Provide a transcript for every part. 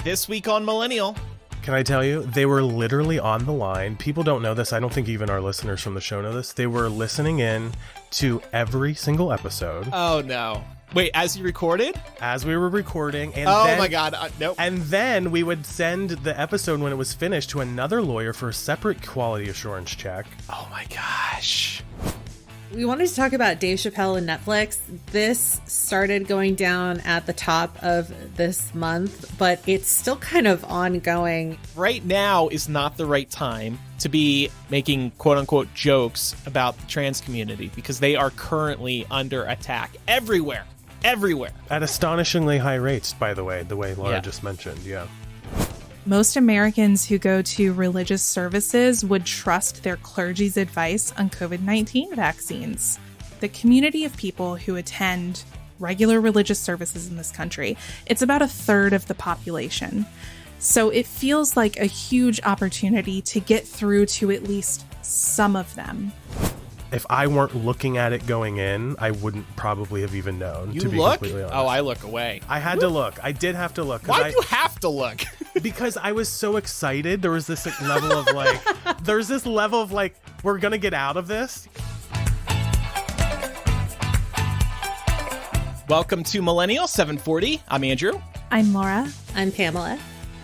This week on Millennial. Can I tell you, they were literally on the line. People don't know this. I don't think even our listeners from the show know this. They were listening in to every single episode. Oh, no. Wait, as you recorded? As we were recording. And oh, my God. Nope. And then we would send the episode when it was finished to another lawyer for a separate quality assurance check. Oh, my gosh. We wanted to talk about Dave Chappelle and Netflix. This started going down at the top of this month, but it's still kind of ongoing. Right now is not the right time to be making quote-unquote jokes about the trans community because they are currently under attack everywhere. At astonishingly high rates, by the way Laura just mentioned, yeah. Most Americans who go to religious services would trust their clergy's advice on COVID-19 vaccines. The community of people who attend regular religious services in this country, it's about a third of the population. So it feels like a huge opportunity to get through to at least some of them. If I weren't looking at it going in, I wouldn't probably have even known, to be look? completely honest. Oh, I look away. I had to look. I did have to look. Why do you have to look? Because I was so excited. There was this level of like, we're going to get out of this. Welcome to Millennial 740. I'm Andrew. I'm Laura. I'm Pamela.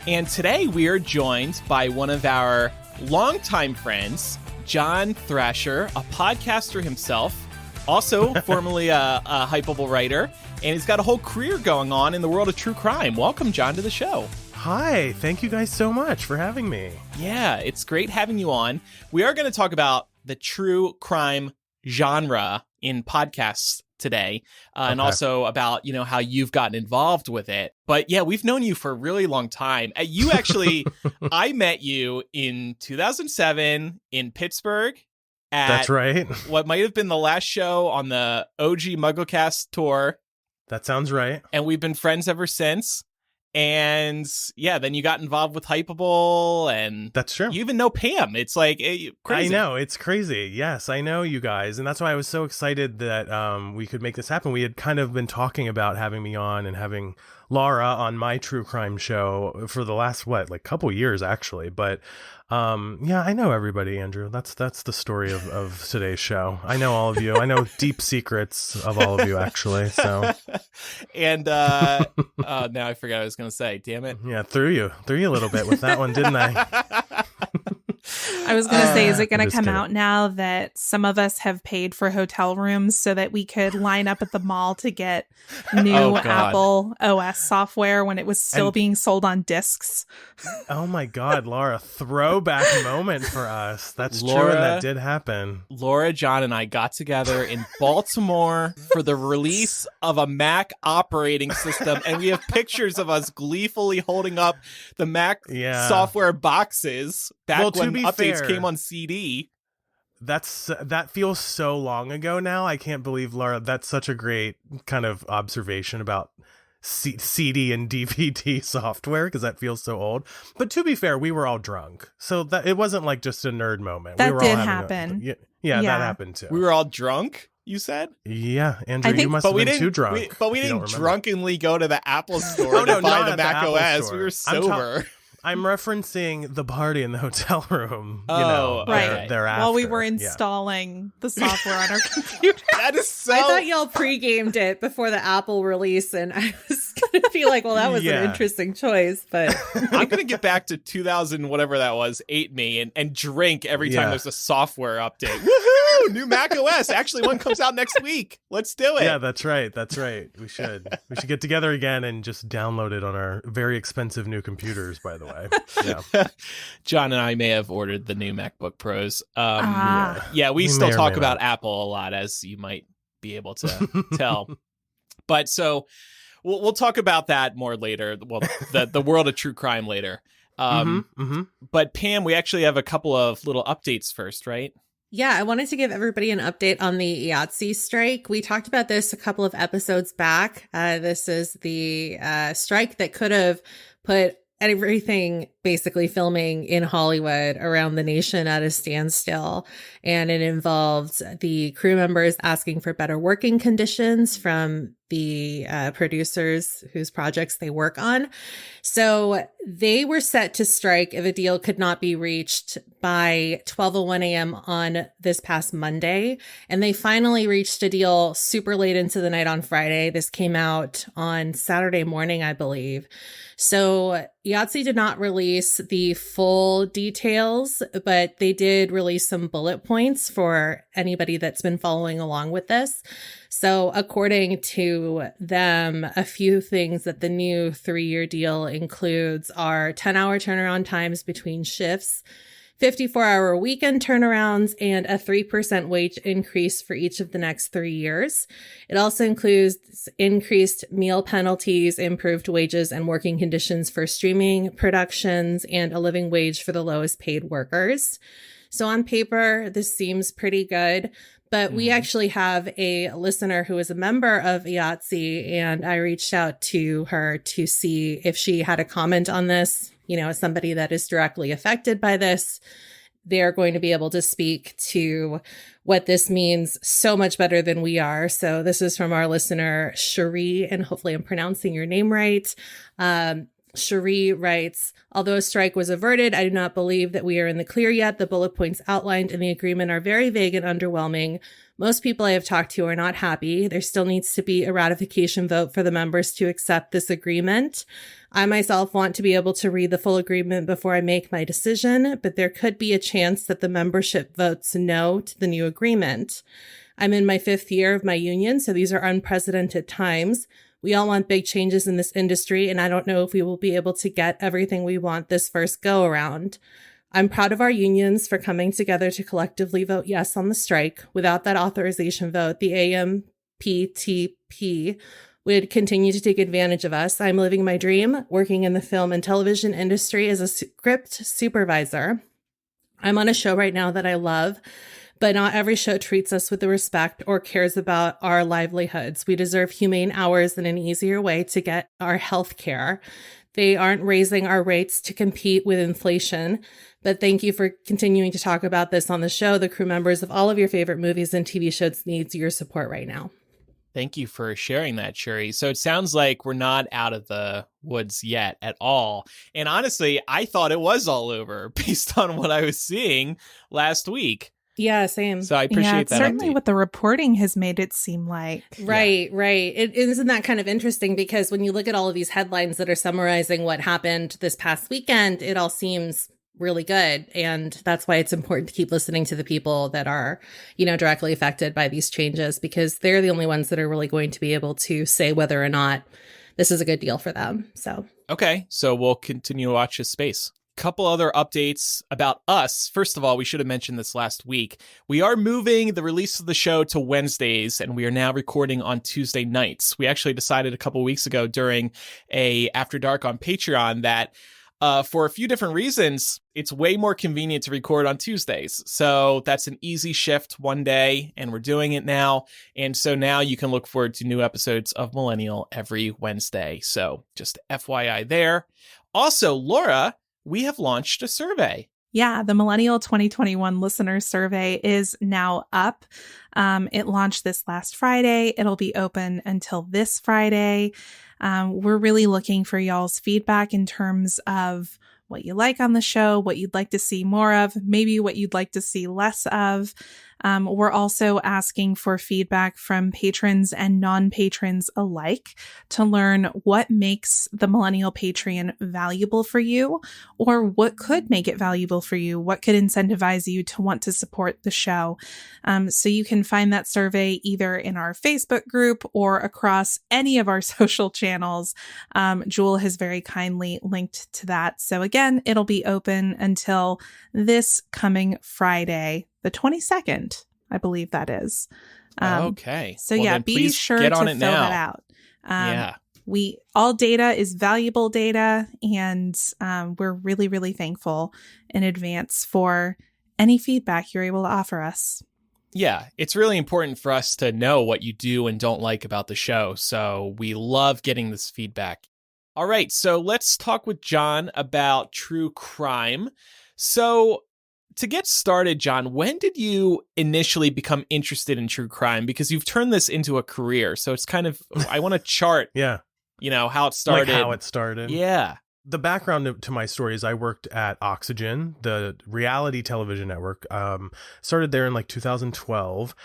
And today we are joined by one of our longtime friends, John Thrasher, a podcaster himself, also formerly a Hypeable writer, and he's got a whole career going on in the world of true crime. Welcome, John, to the show. Hi, thank you guys so much for having me. Yeah, it's great having you on. We are going to talk about the true crime genre in podcasts today, and also about, how you've gotten involved with it. But yeah, we've known you for a really long time. You actually, I met you in 2007 in Pittsburgh. That's right. What might have been the last show on the OG MuggleCast tour. That sounds right. And we've been friends ever since. And yeah, then you got involved with Hypeable, and that's true. You even know Pam. It's like crazy. I know, it's crazy. Yes, I know you guys, and that's why I was so excited that we could make this happen. We had kind of been talking about having me on and having Laura on my true crime show for the last couple years actually. But yeah, I know everybody, Andrew. That's the story of today's show. I know all of you. I know deep secrets of all of you, actually. So, and now I forgot what I was going to say. Damn it! Yeah, threw you a little bit with that one, didn't I? I was going to say, is it going to come out now that some of us have paid for hotel rooms so that we could line up at the mall to get new Apple OS software when it was still being sold on discs? Oh my God, Laura, throwback moment for us. That's true, and that did happen. Laura, John, and I got together in Baltimore for the release of a Mac operating system, and we have pictures of us gleefully holding up the Mac software boxes back when updates came on CD. That feels so long ago now. I can't believe, Laura, that's such a great kind of observation about CD and DVD software, because that feels so old. But to be fair, we were all drunk, so that it wasn't like just a nerd moment. That we did happen. Yeah, that happened too. We were all drunk, you said? Yeah, Andrew, you must have been too drunk. But we didn't drunkenly go to the Apple store to buy the Mac OS. We were sober. I'm referencing the party in the hotel room. Right. Thereafter. While we were installing the software on our computer. That is so. I thought y'all pre-gamed it before the Apple release, and I was going to be like, well, that was an interesting choice. But I'm going to get back to 2000, whatever that was, 8 me, and drink every time there's a software update. Woohoo! New Mac OS. Actually, one comes out next week. Let's do it. Yeah, that's right. We should get together again and just download it on our very expensive new computers, by the way. Yeah. John and I may have ordered the new MacBook Pros. We still talk about Apple a lot, as you might be able to tell. But so we'll talk about that more later. Well, the world of true crime later. But Pam, we actually have a couple of little updates first, right? Yeah, I wanted to give everybody an update on the IATSE strike. We talked about this a couple of episodes back. This is the strike that could have put everything basically filming in Hollywood around the nation at a standstill. And it involved the crew members asking for better working conditions from the producers whose projects they work on. So they were set to strike if a deal could not be reached by 12:01 a.m. on this past Monday. And they finally reached a deal super late into the night on Friday. This came out on Saturday morning, I believe. So IATSE did not release the full details, but they did release some bullet points for anybody that's been following along with this. So according to them, a few things that the new 3-year deal includes are 10-hour turnaround times between shifts, 54-hour weekend turnarounds, and a 3% wage increase for each of the next 3 years. It also includes increased meal penalties, improved wages and working conditions for streaming productions, and a living wage for the lowest paid workers. So on paper, this seems pretty good. But we actually have a listener who is a member of IATSE, and I reached out to her to see if she had a comment on this. You know, as somebody that is directly affected by this, they're going to be able to speak to what this means so much better than we are. So this is from our listener, Cherie, and hopefully I'm pronouncing your name right. Cherie writes, although a strike was averted, I do not believe that we are in the clear yet. The bullet points outlined in the agreement are very vague and underwhelming. Most people I have talked to are not happy. There still needs to be a ratification vote for the members to accept this agreement. I myself want to be able to read the full agreement before I make my decision, but there could be a chance that the membership votes no to the new agreement. I'm in my 5th year of my union, so these are unprecedented times. We all want big changes in this industry, and I don't know if we will be able to get everything we want this first go around. I'm proud of our unions for coming together to collectively vote yes on the strike. Without that authorization vote, the AMPTP would continue to take advantage of us. I'm living my dream, working in the film and television industry as a script supervisor. I'm on a show right now that I love, but not every show treats us with the respect or cares about our livelihoods. We deserve humane hours and an easier way to get our health care. They aren't raising our rates to compete with inflation. But thank you for continuing to talk about this on the show. The crew members of all of your favorite movies and TV shows needs your support right now. Thank you for sharing that, Cherie. So it sounds like we're not out of the woods yet at all. And honestly, I thought it was all over based on what I was seeing last week. Yeah, same. So I appreciate that. Certainly update. what the reporting has made it seem like. Right. Isn't that kind of interesting? Because when you look at all of these headlines that are summarizing what happened this past weekend, it all seems really good. And that's why it's important to keep listening to the people that are, directly affected by these changes, because they're the only ones that are really going to be able to say whether or not this is a good deal for them. So, okay. So we'll continue to watch this space. Couple other updates about us. First of all, we should have mentioned this last week. We are moving the release of the show to Wednesdays, and we are now recording on Tuesday nights. We actually decided a couple weeks ago during a After Dark on Patreon that for a few different reasons, it's way more convenient to record on Tuesdays. So that's an easy shift one day, and we're doing it now. And so now you can look forward to new episodes of Millennial every Wednesday. So just FYI there. Also, Laura, we have launched a survey. Yeah, the Millennial 2021 listener survey is now up. It launched this last Friday. It'll be open until this Friday. We're really looking for y'all's feedback in terms of what you like on the show, what you'd like to see more of, maybe what you'd like to see less of. We're also asking for feedback from patrons and non-patrons alike to learn what makes the Millennial Patreon valuable for you, or what could make it valuable for you, what could incentivize you to want to support the show. So you can find that survey either in our Facebook group or across any of our social channels. Jewel has very kindly linked to that. So again, it'll be open until this coming Friday, the 22nd, I believe that is. Okay. So well, be sure to fill that out. All data is valuable data, and we're really, really thankful in advance for any feedback you're able to offer us. Yeah, it's really important for us to know what you do and don't like about the show. So we love getting this feedback. All right, so let's talk with John about true crime. So to get started, John, when did you initially become interested in true crime? Because you've turned this into a career. So it's kind of, I want to chart, Yeah. How it started. Like how it started. Yeah. The background to my story is I worked at Oxygen, the reality television network. Started there in like 2012.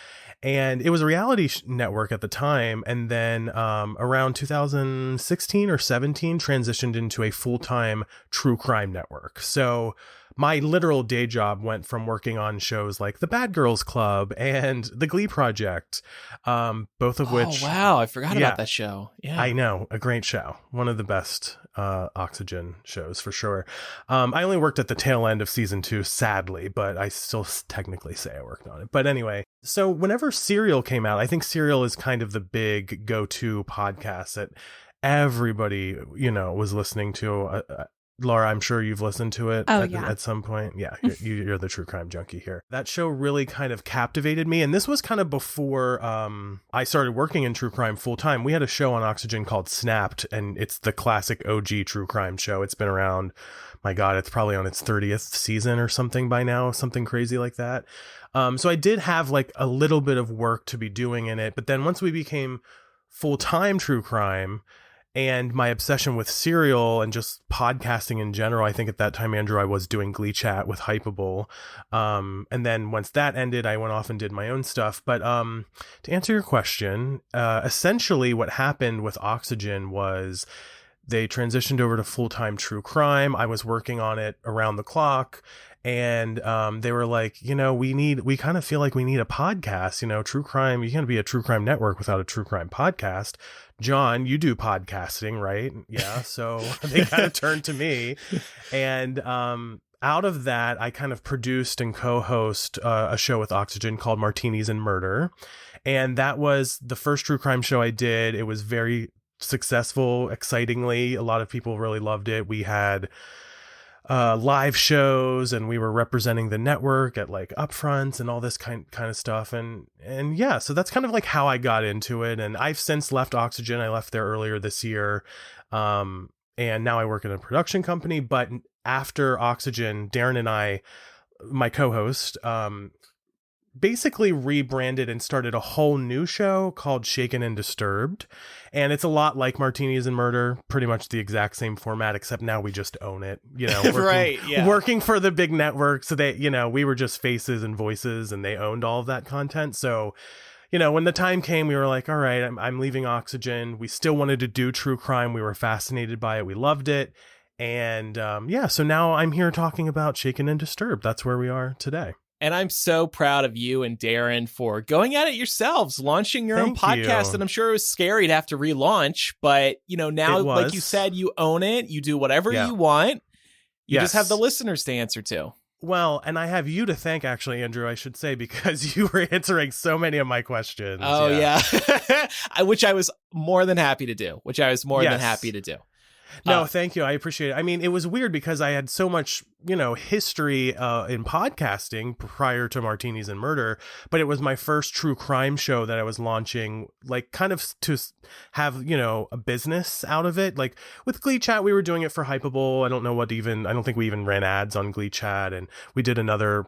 And it was a reality network at the time. And then around 2016 or 17, transitioned into a full-time true crime network. So my literal day job went from working on shows like The Bad Girls Club and The Glee Project, both of which... Oh, wow. I forgot about that show. Yeah, I know. A great show. One of the best Oxygen shows for sure. I only worked at the tail end of season 2, sadly, but I still technically say I worked on it. But anyway, so whenever Serial came out, I think Serial is kind of the big go-to podcast that everybody, was listening to. Laura, I'm sure you've listened to it at some point. Yeah, you're the true crime junkie here. That show really kind of captivated me. And this was kind of before I started working in true crime full time. We had a show on Oxygen called Snapped, and it's the classic OG true crime show. It's been around, my God, it's probably on its 30th season or something by now, something crazy like that. So I did have like a little bit of work to be doing in it. But then once we became full-time true crime, and my obsession with Serial and just podcasting in general, I think at that time, Andrew, I was doing Glee Chat with Hypable. And then once that ended, I went off and did my own stuff. But to answer your question, essentially what happened with Oxygen was they transitioned over to full-time true crime. I was working on it around the clock. And they were like, we kind of feel like we need a podcast, true crime. You can't be a true crime network without a true crime podcast. John, you do podcasting, right? Yeah. So they kind of turned to me. And out of that, I kind of produced and co-host a show with Oxygen called Martinis and Murder. And that was the first true crime show I did. It was very successful, excitingly. A lot of people really loved it. We had live shows, and we were representing the network at like upfronts and all this kind of stuff. And yeah, so that's kind of like how I got into it. And I've since left Oxygen. I left there earlier this year. And now I work in a production company. But after Oxygen, Darren and I, my co-host, basically rebranded and started a whole new show called Shaken and Disturbed. And it's a lot like Martinis and Murder, pretty much the exact same format, except now we just own it, working for the big network. So they, we were just faces and voices, and they owned all of that content. So, when the time came, we were like, all right, I'm leaving Oxygen. We still wanted to do true crime. We were fascinated by it. We loved it. And so now I'm here talking about Shaken and Disturbed. That's where we are today. And I'm so proud of you and Darren for going at it yourselves, launching your own podcast. And I'm sure it was scary to have to relaunch, but now, like you said, you own it. You do whatever you want. You just have the listeners to answer to. Well, and I have you to thank, actually, Andrew, I should say, because you were answering so many of my questions. Oh, yeah. Which I was more than happy to do. No, thank you. I appreciate it. I mean, it was weird because I had so much, history in podcasting prior to Martinis and Murder, but it was my first true crime show that I was launching, like kind of to have, a business out of it. Like with Glee Chat, we were doing it for Hypable. I don't think we even ran ads on Glee Chat, and we did Darren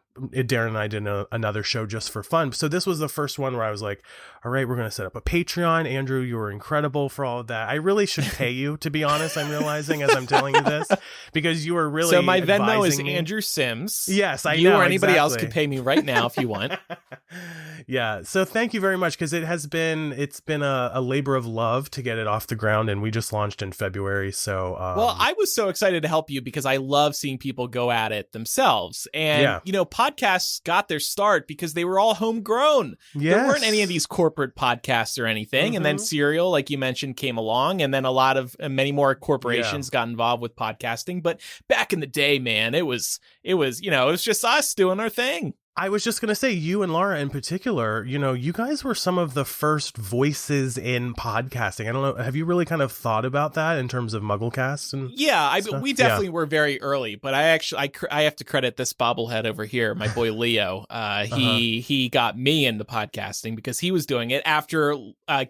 and I did another show just for fun. So this was the first one where I was like, all right, we're going to set up a Patreon. Andrew, you were incredible for all of that. I really should pay you, to be honest. I'm realizing as I'm telling you this, because you were really so my Venmo is me. Andrew Sims. Yes, you or anybody else could pay me right now if you want. Yeah, so thank you very much, because it's been a labor of love to get it off the ground, and we just launched in February. So well, I was so excited to help you because I love seeing people go at it themselves. And podcasts got their start because they were all homegrown. Yes. There weren't any of these corporate podcasts or anything. And then Serial, like you mentioned, came along, and then many more corporations got involved with podcasting. But back in the day, man, it was just us doing our thing. I was just going to say, you and Laura in particular, you guys were some of the first voices in podcasting. I don't know. Have you really kind of thought about that in terms of MuggleCast? And we definitely were very early, but I have to credit this bobblehead over here, my boy Leo. He got me into podcasting because he was doing it after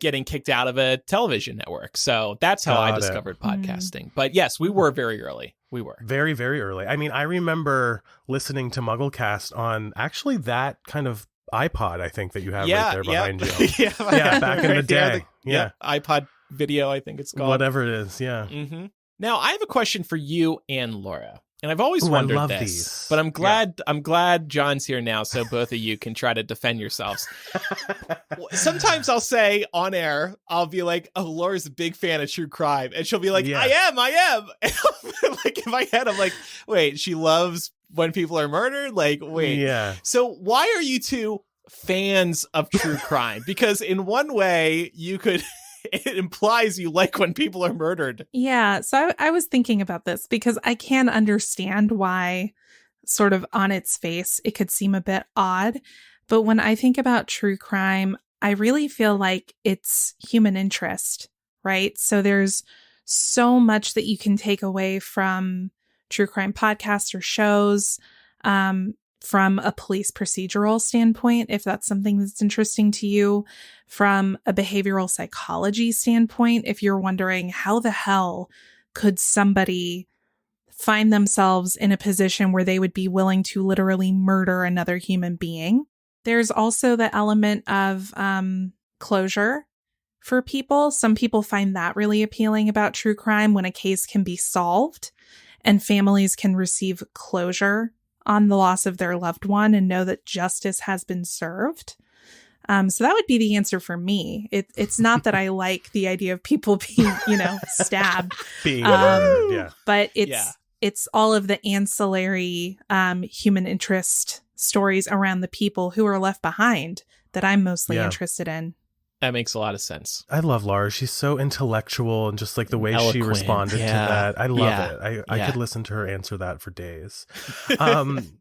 getting kicked out of a television network. So that's how I discovered podcasting. But yes, we were very early. We were very, very early. I mean, I remember listening to MuggleCast on actually that kind of iPod, I think, that you have right there behind you. Back in the day. iPod video, I think it's called. Whatever it is, yeah. Mm-hmm. Now, I have a question for you and Laura. And I've always wondered this, these. But I'm glad John's here now, so both of you can try to defend yourselves. Sometimes I'll say on air, I'll be like, "Oh, Laura's a big fan of true crime," and she'll be like, "I am." And like in my head, I'm like, "Wait, she loves when people are murdered?" Like, wait, yeah. So why are you two fans of true crime? Because in one way, you could. It implies you like when people are murdered. Yeah. So I was thinking about this because I can understand why sort of on its face it could seem a bit odd. But when I think about true crime, I really feel like it's human interest, right? So there's so much that you can take away from true crime podcasts or shows. From a police procedural standpoint, if that's something that's interesting to you, from a behavioral psychology standpoint, if you're wondering how the hell could somebody find themselves in a position where they would be willing to literally murder another human being. There's also the element of closure for people. Some people find that really appealing about true crime when a case can be solved and families can receive closure on the loss of their loved one and know that justice has been served. So that would be the answer for me. It's not that I like the idea of people being, stabbed, but it's all of the ancillary human interest stories around the people who are left behind that I'm mostly interested in. That makes a lot of sense. I love Laura. She's so intellectual and just like the way she responded to that. I love it. I could listen to her answer that for days. And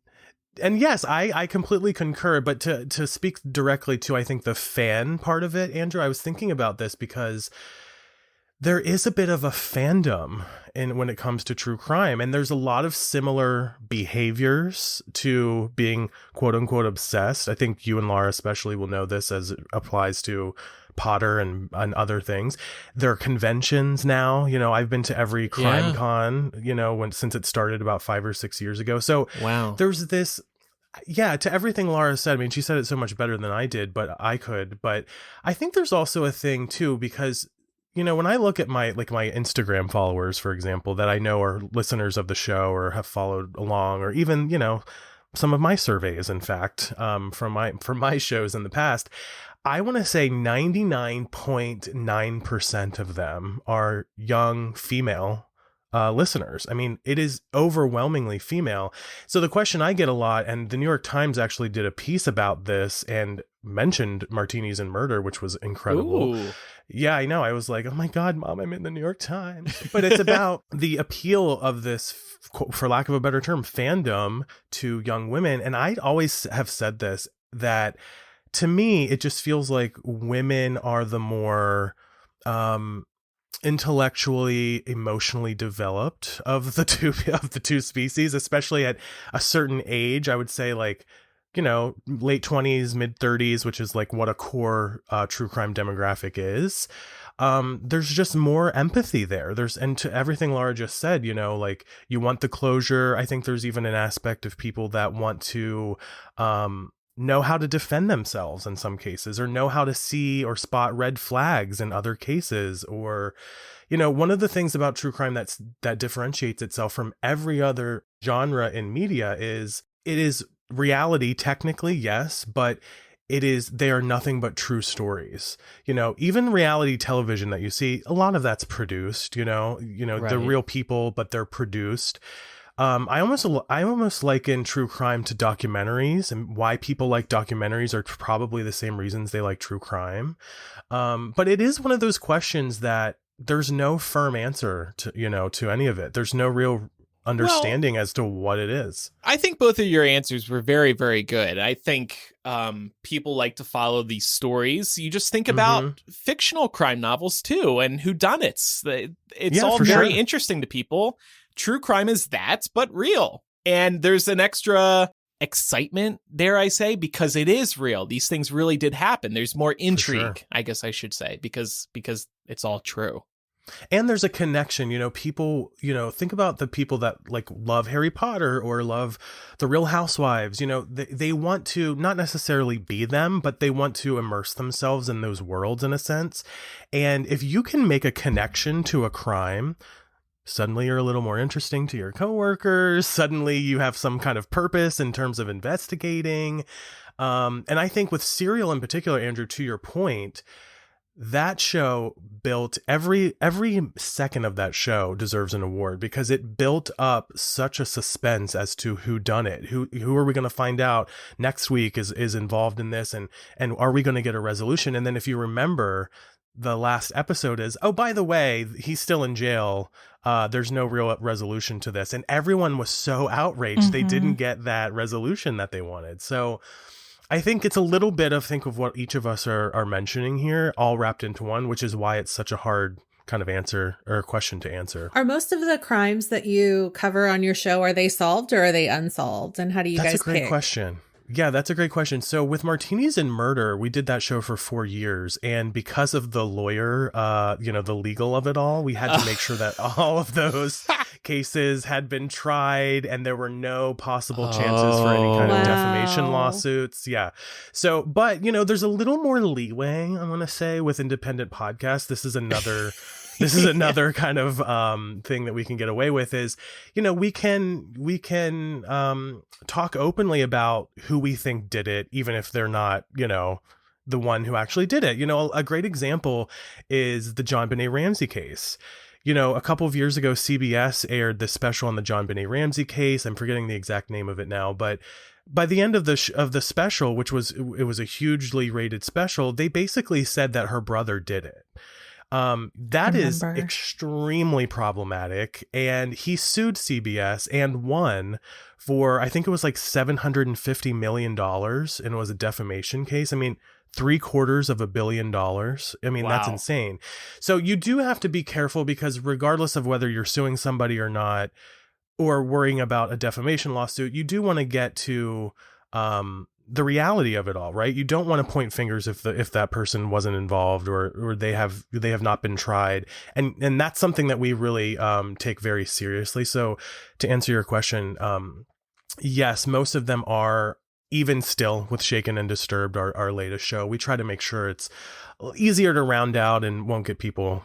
yes, I completely concur. But to speak directly to, I think, the fan part of it, Andrew, I was thinking about this because there is a bit of a fandom when it comes to true crime. And there's a lot of similar behaviors to being quote unquote obsessed. I think you and Laura especially will know this as it applies to Potter and other things. There are conventions now. I've been to every crime con, since it started about 5 or 6 years ago. So there's this. Yeah, to everything Laura said. I mean, she said it so much better than I did, but I think there's also a thing too, because when I look at my Instagram followers, for example, that I know are listeners of the show or have followed along, or even, some of my surveys, in fact, from my shows in the past, I want to say 99.9% of them are young female listeners. I mean, it is overwhelmingly female. So the question I get a lot, and the New York Times actually did a piece about this and mentioned Martinis and Murder, which was incredible. Ooh. Yeah, I know. I was like, oh my God, Mom, I'm in the New York Times. But it's about the appeal of this, for lack of a better term, fandom to young women. And I always have said this, that to me, it just feels like women are the more intellectually, emotionally developed of the two species, especially at a certain age. I would say late 20s, mid 30s, which is like what a core true crime demographic is. There's just more empathy there. And to everything Laura just said, you want the closure. I think there's even an aspect of people that want to know how to defend themselves in some cases, or know how to see or spot red flags in other cases. Or, one of the things about true crime that differentiates itself from every other genre in media is it is reality, technically, yes, but they are nothing but true stories. Even reality television that you see, a lot of that's produced, right. They're real people, but they're produced. I almost liken true crime to documentaries, and why people like documentaries are probably the same reasons they like true crime. But it is one of those questions that there's no firm answer to any of it. There's no real understanding as to what it is. I think both of your answers were very, very good. I think people like to follow these stories. You just think about fictional crime novels too, and whodunits. It's all very interesting to people. True crime is that, but real. And there's an extra excitement, dare I say, because it is real. These things really did happen. There's more intrigue, I guess I should say, because it's all true. And there's a connection, people, think about the people that like love Harry Potter or love the Real Housewives, they want to not necessarily be them, but they want to immerse themselves in those worlds in a sense. And if you can make a connection to a crime, suddenly you're a little more interesting to your coworkers. Suddenly you have some kind of purpose in terms of investigating. And I think with Serial in particular, Andrew, to your point, that show built every second of that show deserves an award because it built up such a suspense as to who done it. Who are we going to find out next week is involved in this, and are we going to get a resolution? And then if you remember, the last episode is, oh, by the way, he's still in jail. There's no real resolution to this. And everyone was so outraged they didn't get that resolution that they wanted. So I think it's a little bit of what each of us are mentioning here, all wrapped into one, which is why it's such a hard kind of answer or question to answer. Are most of the crimes that you cover on your show, are they solved or are they unsolved? And how do you guys pick? That's a great question. Yeah, that's a great question. So with Martinis and Murder, we did that show for 4 years. And because of the lawyer, the legal of it all, we had to make sure that all of those cases had been tried and there were no possible chances for any kind of defamation lawsuits. Yeah. So, but, there's a little more leeway, I want to say, with independent podcasts. This is another... This is another kind of thing that we can get away with is, we can talk openly about who we think did it, even if they're not, the one who actually did it. A great example is the John Benet Ramsey case. A couple of years ago, CBS aired this special on the John Benet Ramsey case. I'm forgetting the exact name of it now, but by the end of the special, which was a hugely rated special, they basically said that her brother did it. That is extremely problematic. And he sued CBS and won for, I think it was like $750 million. And it was a defamation case. I mean, $750 million. I mean, That's insane. So you do have to be careful because regardless of whether you're suing somebody or not, or worrying about a defamation lawsuit, you do want to get to, the reality of it all, right? You don't want to point fingers if that person wasn't involved or they have not been tried. And that's something that we really take very seriously. So to answer your question, yes, most of them are, even still with Shaken and Disturbed, our latest show. We try to make sure it's easier to round out and won't get people,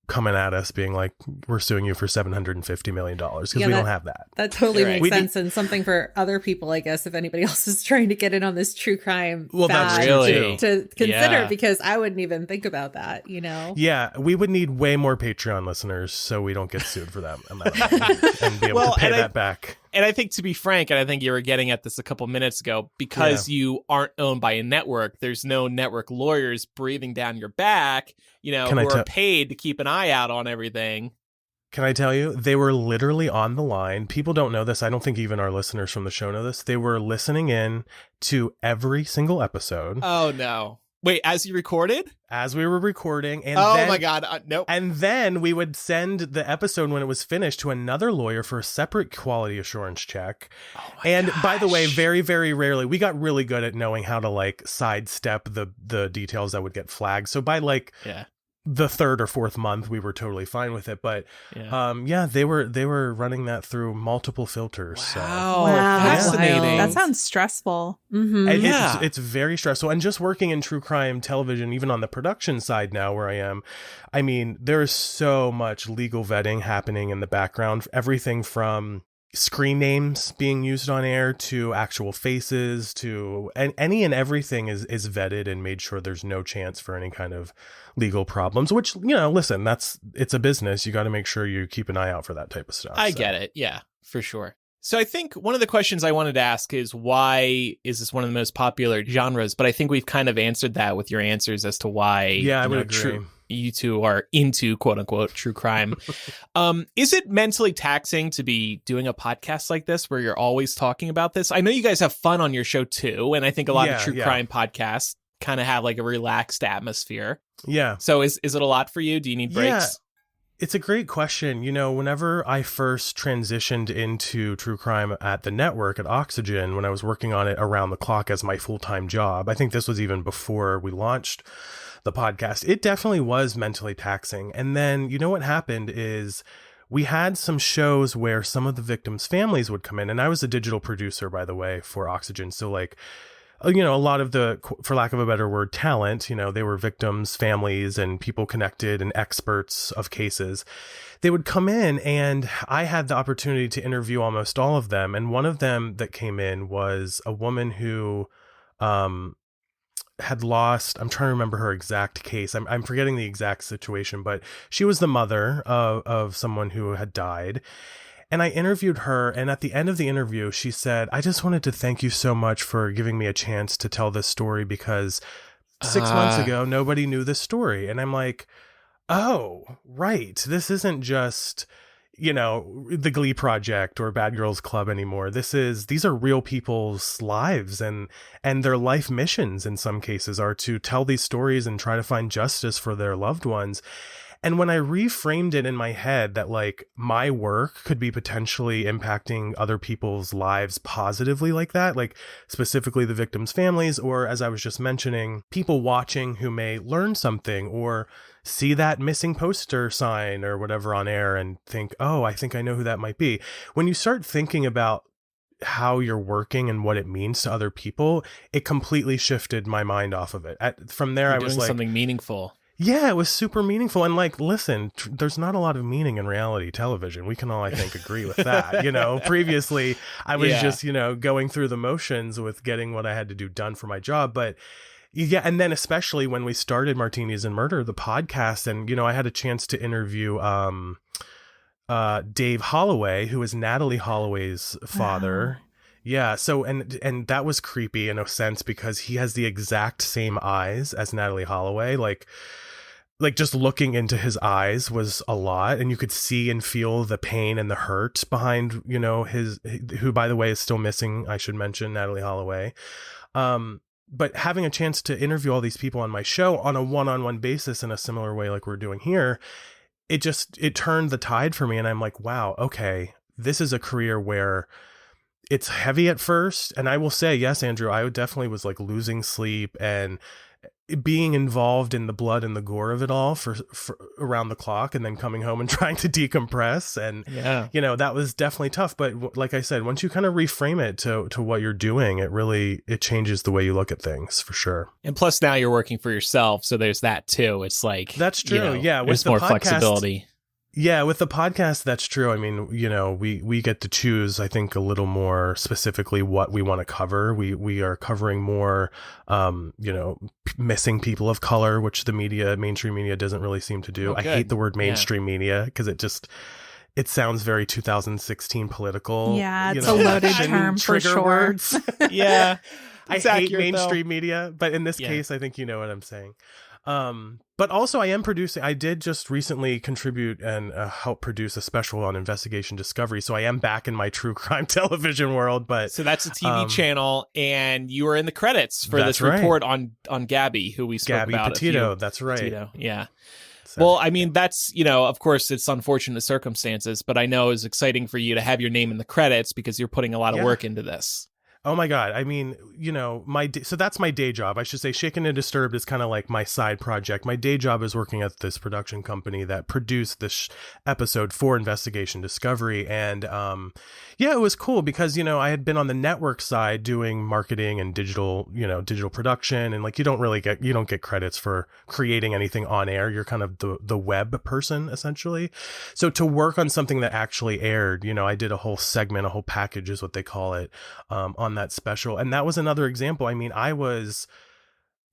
coming at us being like, we're suing you for $750 million because we don't have that. That totally makes sense. And something for other people, I guess, if anybody else is trying to get in on this true crime that's really to consider, because I wouldn't even think about that, Yeah, we would need way more Patreon listeners so we don't get sued for them and be able to pay that back. And I think, to be frank, and I think you were getting at this a couple minutes ago, because you aren't owned by a network, there's no network lawyers breathing down your back, who are paid to keep an eye out on everything. Can I tell you, they were literally on the line. People don't know this. I don't think even our listeners from the show know this. They were listening in to every single episode. Oh, no. Wait, as you recorded? As we were recording. And my God. Nope. And then we would send the episode when it was finished to another lawyer for a separate quality assurance check. And by the way, very, very rarely, we got really good at knowing how to sidestep the details that would get flagged. So by the third or fourth month, we were totally fine with it. But they were running that through multiple filters. Wow. Fascinating. That sounds stressful. Mm-hmm. And it's very stressful. And just working in true crime television, even on the production side now where I am, I mean, there is so much legal vetting happening in the background. Everything from screen names being used on air to actual faces to any and everything is vetted and made sure there's no chance for any kind of legal problems, which, listen, it's a business. You got to make sure you keep an eye out for that type of stuff. I get it. Yeah, for sure. So I think one of the questions I wanted to ask is, why is this one of the most popular genres? But I think we've kind of answered that with your answers as to why. Yeah, I would agree. you two are into quote unquote true crime. Is it mentally taxing to be doing a podcast like this where you're always talking about this? I know you guys have fun on your show too, and I think a lot of true crime podcasts kind of have like a relaxed atmosphere. Yeah. So is it a lot for you? Do you need breaks? Yeah. It's a great question. You know, whenever I first transitioned into true crime at the network at Oxygen, when I was working on it around the clock as my full-time job, I think this was even before we launched the podcast, it definitely was mentally taxing. And then, you know, what happened is we had some shows where some of the victims' families would come in, and I was a digital producer, by the way, for Oxygen. So like, you know, a lot of the, for lack of a better word, talent, you know, they were victims, families, and people connected and experts of cases. They would come in, and I had the opportunity to interview almost all of them. And one of them that came in was a woman who had lost, I'm trying to remember her exact case. I'm forgetting the exact situation, but she was the mother of someone who had died. And I interviewed her, and at the end of the interview, she said, I just wanted to thank you so much for giving me a chance to tell this story, because 6 months ago, nobody knew this story. And I'm like, oh, right. This isn't just, you know, the Glee Project or Bad Girls Club anymore. These are real people's lives, and their life missions in some cases are to tell these stories and try to find justice for their loved ones. And when I reframed it in my head that like my work could be potentially impacting other people's lives positively like that, like specifically the victims' families, or as I was just mentioning, people watching who may learn something or see that missing poster sign or whatever on air and think, oh, I think I know who that might be. When you start thinking about how you're working and what it means to other people, it completely shifted my mind off of it. From there, I was like, something meaningful. Yeah, it was super meaningful. And like, listen, there's not a lot of meaning in reality television. We can all, I think, agree with that. You know, previously I was just, you know, going through the motions with getting what I had to do done for my job. But yeah, and then especially when we started Martinis and Murder, the podcast, and, you know, I had a chance to interview Dave Holloway, who is Natalie Holloway's father. Wow. Yeah. So, and that was creepy in a sense because he has the exact same eyes as Natalie Holloway. Like just looking into his eyes was a lot, and you could see and feel the pain and the hurt behind, you know, who, by the way, is still missing. I should mention Natalie Holloway. But having a chance to interview all these people on my show on a one-on-one basis in a similar way, like we're doing here, it turned the tide for me. And I'm like, wow, okay, this is a career where it's heavy at first. And I will say, yes, Andrew, I definitely was like losing sleep and being involved in the blood and the gore of it all for around the clock, and then coming home and trying to decompress. And, you know, that was definitely tough. But like I said, once you kind of reframe it to what you're doing, it changes the way you look at things for sure. And plus now you're working for yourself. So there's that too. It's like, that's true. You know, yeah. There's more flexibility. Yeah, with the podcast, that's true. I mean, you know, we get to choose, I think, a little more specifically what we want to cover. We are covering more, you know, missing people of color, which the mainstream media doesn't really seem to do. I hate the word mainstream media because it sounds very 2016 political. Yeah, it's a loaded term for sure. Words. Yeah, I hate mainstream media, but in this case, I think you know what I'm saying. But also I am producing, I did just recently contribute and help produce a special on Investigation Discovery. So I am back in my true crime television world, but so that's a TV channel, and you were in the credits for this report on Gabby, who we spoke about. Gabby Petito. That's right. Petito, yeah. Well, I mean, that's, you know, of course it's unfortunate circumstances, but I know it's exciting for you to have your name in the credits because you're putting a lot of work into this. Oh my God. I mean, you know, so that's my day job. I should say Shaken and Disturbed is kind of like my side project. My day job is working at this production company that produced this episode for Investigation Discovery. And yeah, it was cool because, you know, I had been on the network side doing marketing and digital production. And like, you don't get credits for creating anything on air. You're kind of the web person, essentially. So to work on something that actually aired, you know, I did a whole segment, a whole package is what they call it, on that special. And that was another example. I mean, I was,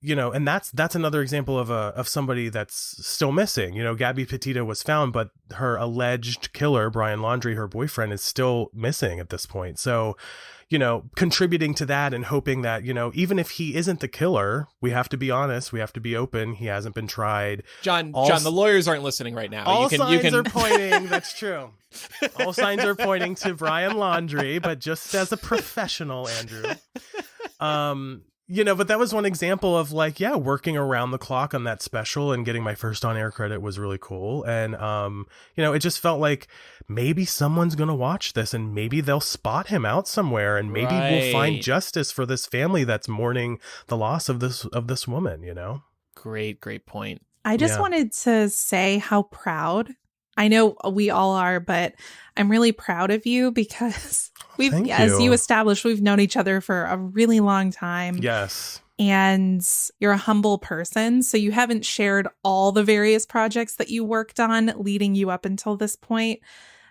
and that's another example of somebody that's still missing. Gabby Petito was found, but her alleged killer, Brian Laundrie, her boyfriend, is still missing at this point. So, contributing to that and hoping that, even if he isn't the killer, we have to be honest, we have to be open. He hasn't been tried. John, the lawyers aren't listening right now. All signs are pointing. That's true. All signs are pointing to Brian Laundrie, but just as a professional, Andrew. But that was one example of working around the clock on that special, and getting my first on air credit was really cool. And, it just felt like maybe someone's going to watch this and maybe they'll spot him out somewhere, and maybe we'll find justice for this family that's mourning the loss of this woman, Great point. I just wanted to say how proud, I know we all are, but I'm really proud of you because as you established, we've known each other for a really long time. Yes. And you're a humble person. So you haven't shared all the various projects that you worked on leading you up until this point.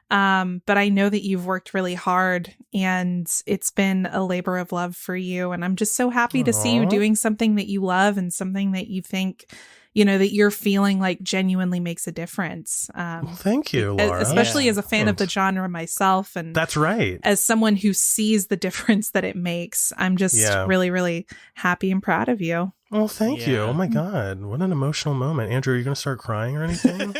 But I know that you've worked really hard, and it's been a labor of love for you. And I'm just so happy to see you doing something that you love and something that you think, that you're feeling like genuinely makes a difference. Well, thank you, Laura. Especially as a fan of the genre myself. And that's right. As someone who sees the difference that it makes, I'm just really, really happy and proud of you. Well, thank you. Oh my God. What an emotional moment. Andrew, are you going to start crying or anything?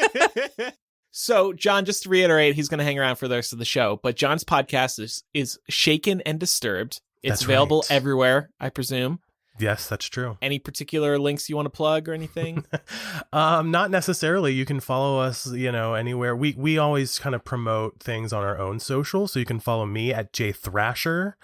So, John, just to reiterate, he's going to hang around for the rest of the show, but John's podcast is Shaken and Disturbed. It's available everywhere, I presume. Yes, that's true. Any particular links you want to plug or anything? Not necessarily. You can follow us, anywhere. We always kind of promote things on our own social. So you can follow me at J Thrasher.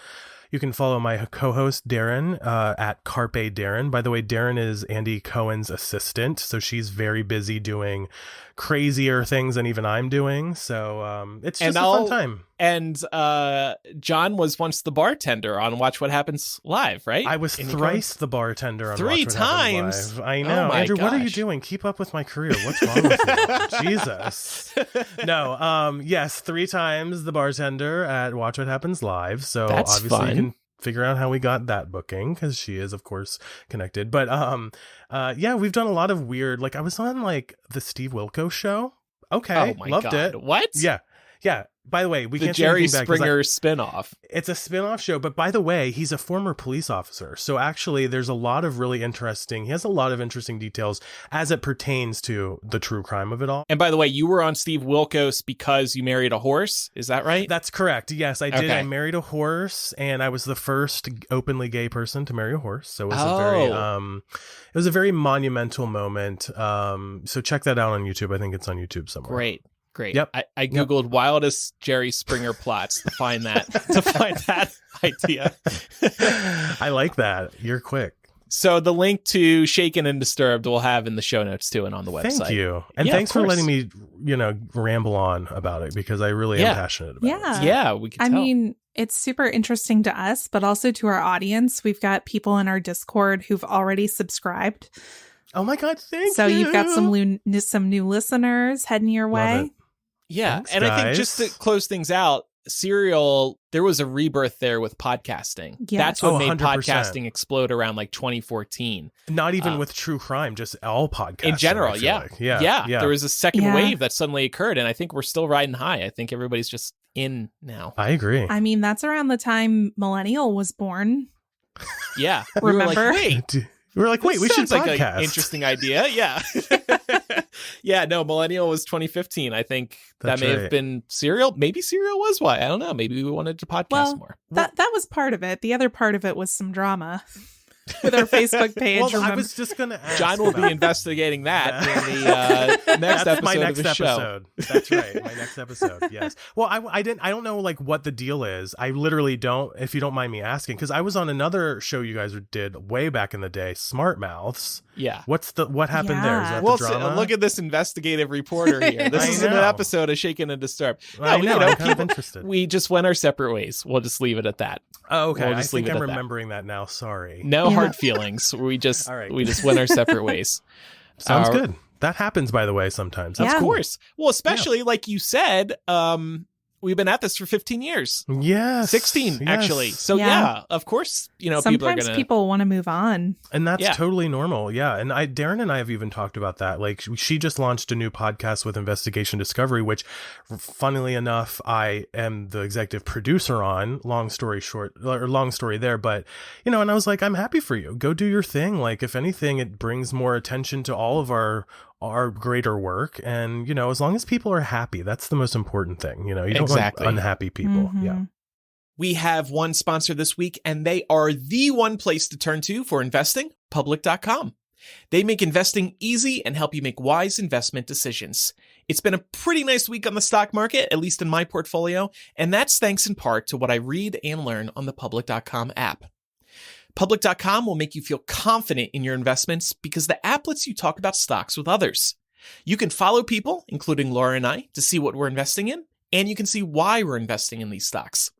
You can follow my co-host Darren at Carpe Darren. By the way, Darren is Andy Cohen's assistant, so she's very busy doing crazier things than even I'm doing. So it's just a fun time. And John was once the bartender on Watch What Happens Live, right? I was thrice the bartender on 3 Watch What times. Happens Live. I know. Andrew, what are you doing? Keep up with my career. What's wrong with you? Jesus. No, yes, 3 times the bartender at Watch What Happens Live. So that's obviously fun. You can figure out how we got that booking, because she is, of course, connected. But we've done a lot of weird, I was on the Steve Wilkos show. Okay. Oh my loved God. it. What? Yeah. By the way, we can't Jerry say Springer spinoff. It's a spinoff show, but by the way, he's a former police officer. So actually, there's a lot of really interesting. He has a lot of interesting details as it pertains to the true crime of it all. And by the way, you were on Steve Wilkos because you married a horse. Is that right? That's correct. Yes, I did. Okay. I married a horse, and I was the first openly gay person to marry a horse. So it was a very monumental moment. So check that out on YouTube. I think it's on YouTube somewhere. Great. Yep. I googled wildest Jerry Springer plots to find that idea. I like that. You're quick. So the link to Shaken and Disturbed we'll have in the show notes too, and on the website. Thank you. And thanks for letting me, ramble on about it, because I really am passionate about it. Yeah, we can tell. I mean, it's super interesting to us, but also to our audience. We've got people in our Discord who've already subscribed. Oh my God, thank you. So you've got some new listeners heading your way. Yeah. Thanks, and guys. I think just to close things out, Serial, there was a rebirth there with podcasting. Yes. That's what made 100%. podcasting explode around 2014. Not even with true crime, just all podcasts. In general, yeah. There was a second wave that suddenly occurred, and I think we're still riding high. I think everybody's just in now. I agree. I mean, that's around the time Millennial was born. Yeah. Remember? We were like, wait, we should podcast. An interesting idea. Yeah. Yeah, no, Millennial was 2015. I think that may have been Serial. Maybe Serial was why. I don't know. Maybe we wanted to podcast more. That was part of it. The other part of it was some drama with our Facebook page. Well, I was just going to ask. John will be investigating that in the next episode my next of the episode. show. That's right. My next episode. Yes. Well, I don't know what the deal is. I literally don't, if you don't mind me asking, because I was on another show you guys did way back in the day, Smart Mouths. Yeah. What happened there? Is that well, the drama? Look at this investigative reporter here. This is an episode of Shaken and Disturbed. No, I know. I'm kind of interested. We just went our separate ways. We'll just leave it at that. Oh, okay. We'll I just think leave it I'm at that. remembering that now. Sorry. No hard feelings. We just went our separate ways. Sounds good. That happens, by the way, sometimes. Of course. Well, especially like you said, We've been at this for 15 years. Yes. 16, actually. So, yeah, of course, sometimes people are going to... people want to move on. And that's totally normal. Yeah. And Darren and I have even talked about that. Like, she just launched a new podcast with Investigation Discovery, which, funnily enough, I am the executive producer on. Long story short, or long story there. But, and I was like, I'm happy for you. Go do your thing. Like, if anything, it brings more attention to all of our greater work. And, as long as people are happy, that's the most important thing. You don't want unhappy people. Mm-hmm. Yeah. We have one sponsor this week, and they are the one place to turn to for investing, Public.com. They make investing easy and help you make wise investment decisions. It's been a pretty nice week on the stock market, at least in my portfolio, and that's thanks in part to what I read and learn on the Public.com app. Public.com will make you feel confident in your investments because the app lets you talk about stocks with others. You can follow people, including Laura and I, to see what we're investing in, and you can see why we're investing in these stocks.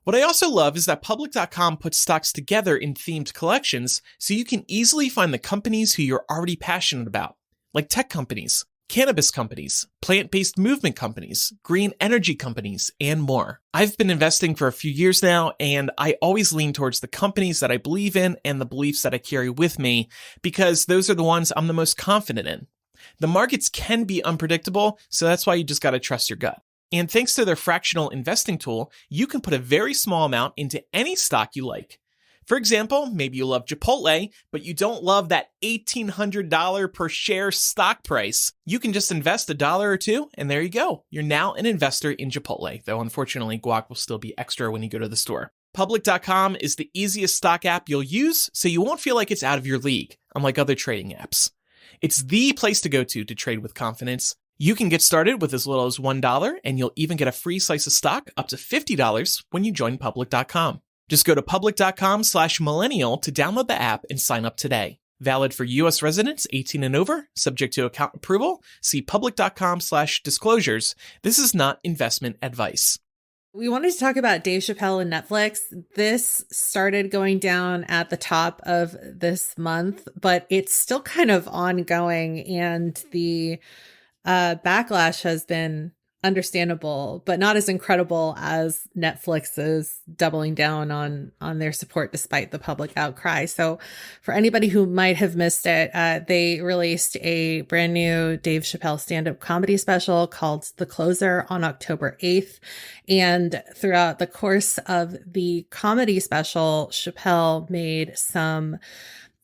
What I also love is that Public.com puts stocks together in themed collections so you can easily find the companies who you're already passionate about, like tech companies, cannabis companies, plant-based movement companies, green energy companies, and more. I've been investing for a few years now, and I always lean towards the companies that I believe in and the beliefs that I carry with me because those are the ones I'm the most confident in. The markets can be unpredictable, so that's why you just got to trust your gut. And thanks to their fractional investing tool, you can put a very small amount into any stock you like. For example, maybe you love Chipotle, but you don't love that $1,800 per share stock price. You can just invest $1 or $2, and there you go. You're now an investor in Chipotle, though unfortunately guac will still be extra when you go to the store. Public.com is the easiest stock app you'll use, so you won't feel like it's out of your league, unlike other trading apps. It's the place to go to trade with confidence. You can get started with as little as $1, and you'll even get a free slice of stock up to $50 when you join Public.com. Just go to public.com/millennial to download the app and sign up today. Valid for U.S. residents 18 and over, subject to account approval. See public.com/disclosures. This is not investment advice. We wanted to talk about Dave Chappelle and Netflix. This started going down at the top of this month, but it's still kind of ongoing, and the backlash has been understandable, but not as incredible as Netflix's doubling down on their support despite the public outcry. So for anybody who might have missed it, they released a brand new Dave Chappelle stand-up comedy special called The Closer on October 8th. And throughout the course of the comedy special, Chappelle made some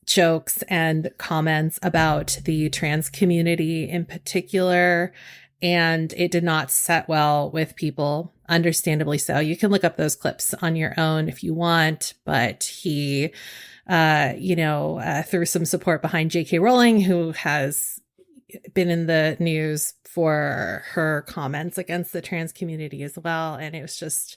jokes and comments about the trans community in particular, and it did not set well with people, understandably so. You can look up those clips on your own if you want, but he, threw some support behind J.K. Rowling, who has been in the news for her comments against the trans community as well. And it was just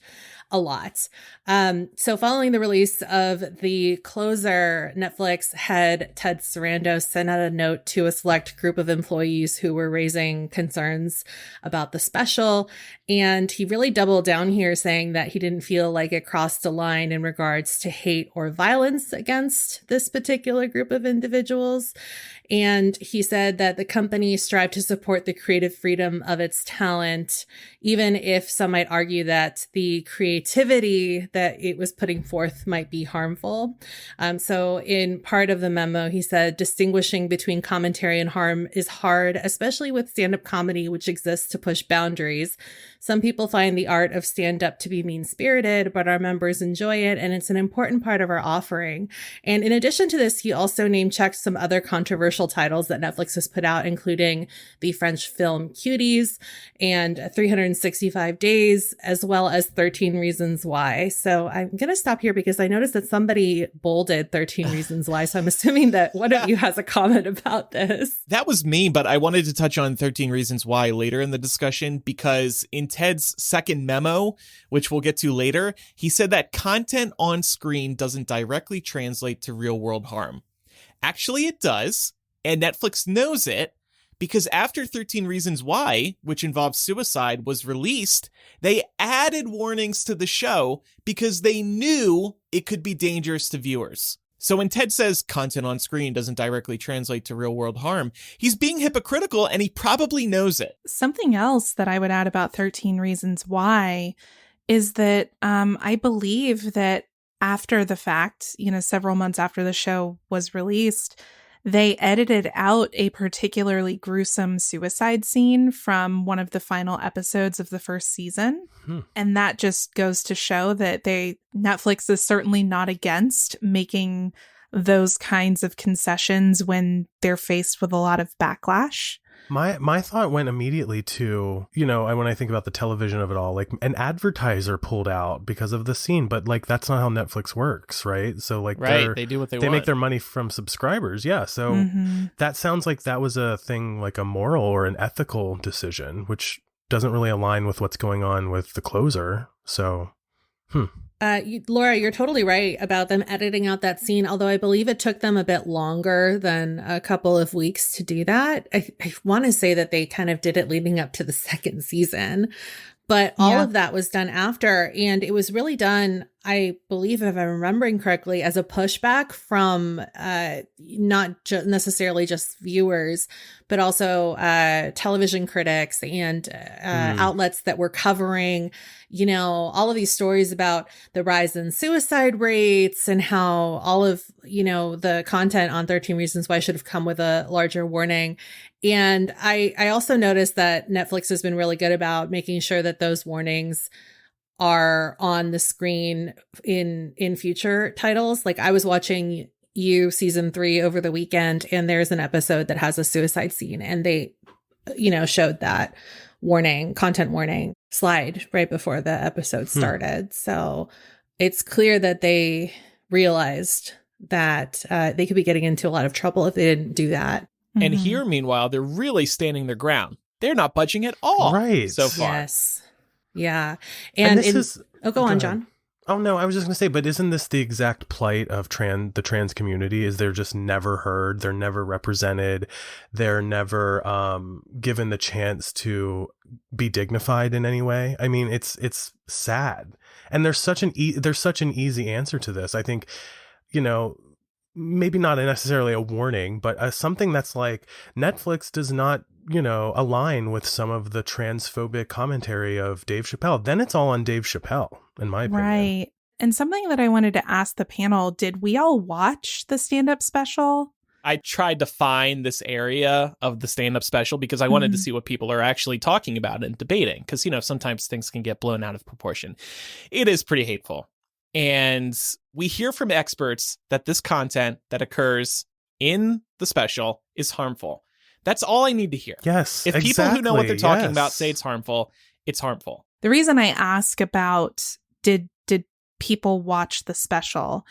a lot. So following the release of The Closer, Netflix head Ted Sarandos sent out a note to a select group of employees who were raising concerns about the special. And he really doubled down here, saying that he didn't feel like it crossed a line in regards to hate or violence against this particular group of individuals. And he said that the company strived to support the creative freedom of its talent, even if some might argue that the creativity that it was putting forth might be harmful. So in part of the memo, he said, distinguishing between commentary and harm is hard, especially with stand-up comedy, which exists to push boundaries. Some people find the art of stand-up to be mean-spirited, but our members enjoy it, and it's an important part of our offering. And in addition to this, he also name-checked some other controversial titles that Netflix has put out, including the French film Cuties and 365 Days, as well as 13 Reasons Why. So I'm going to stop here because I noticed that somebody bolded 13 Reasons Why. So I'm assuming that one of you has a comment about this. That was me, but I wanted to touch on 13 Reasons Why later in the discussion, because in Ted's second memo, which we'll get to later, he said that content on screen doesn't directly translate to real world harm. Actually, it does. And Netflix knows it, because after 13 Reasons Why, which involves suicide, was released, they added warnings to the show because they knew it could be dangerous to viewers. So when Ted says content on screen doesn't directly translate to real world harm, he's being hypocritical and he probably knows it. Something else that I would add about 13 Reasons Why is that I believe that after the fact, several months after the show was released, they edited out a particularly gruesome suicide scene from one of the final episodes of the first season. And that just goes to show that Netflix is certainly not against making those kinds of concessions when they're faced with a lot of backlash. My thought went immediately to, when I think about the television of it all, like an advertiser pulled out because of the scene, but like that's not how Netflix works, right? So like they do what they want. They make their money from subscribers, yeah. So that sounds like that was a thing, like a moral or an ethical decision, which doesn't really align with what's going on with the closer. So, Laura, you're totally right about them editing out that scene, although I believe it took them a bit longer than a couple of weeks to do that. I want to say that they kind of did it leading up to the second season, but all of that was done after. And it was really done, I believe, if I'm remembering correctly, as a pushback from not necessarily just viewers, but also television critics and outlets that were covering, all of these stories about the rise in suicide rates and how all of, the content on 13 Reasons Why should have come with a larger warning. And I also noticed that Netflix has been really good about making sure that those warnings are on the screen in future titles. Like I was watching You season 3 over the weekend, and there's an episode that has a suicide scene, and they, showed that content warning slide right before the episode started. So it's clear that they realized that they could be getting into a lot of trouble if they didn't do that. And here, meanwhile, they're really standing their ground. They're not budging at all so far. Yes. Yeah. And go on, John. Oh, no, I was just going to say, but isn't this the exact plight of the trans community? Is they're just never heard. They're never represented. They're never given the chance to be dignified in any way. I mean, it's sad. And there's such an easy answer to this. I think, maybe not necessarily a warning, but something that's like Netflix does not, align with some of the transphobic commentary of Dave Chappelle. Then it's all on Dave Chappelle, in my opinion. Right. And something that I wanted to ask the panel, did we all watch the stand-up special? I tried to find this area of the stand-up special because I wanted to see what people are actually talking about and debating. Because, sometimes things can get blown out of proportion. It is pretty hateful. And we hear from experts that this content that occurs in the special is harmful. That's all I need to hear. Yes, if people who know what they're talking about say it's harmful, it's harmful. The reason I ask about did people watch the special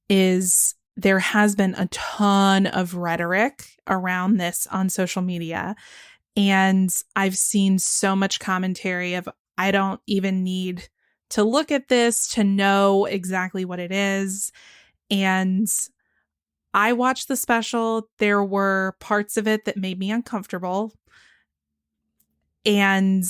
is there has been a ton of rhetoric around this on social media. And I've seen so much commentary of, I don't even need to look at this to know exactly what it is. And I watched the special. There were parts of it that made me uncomfortable. And,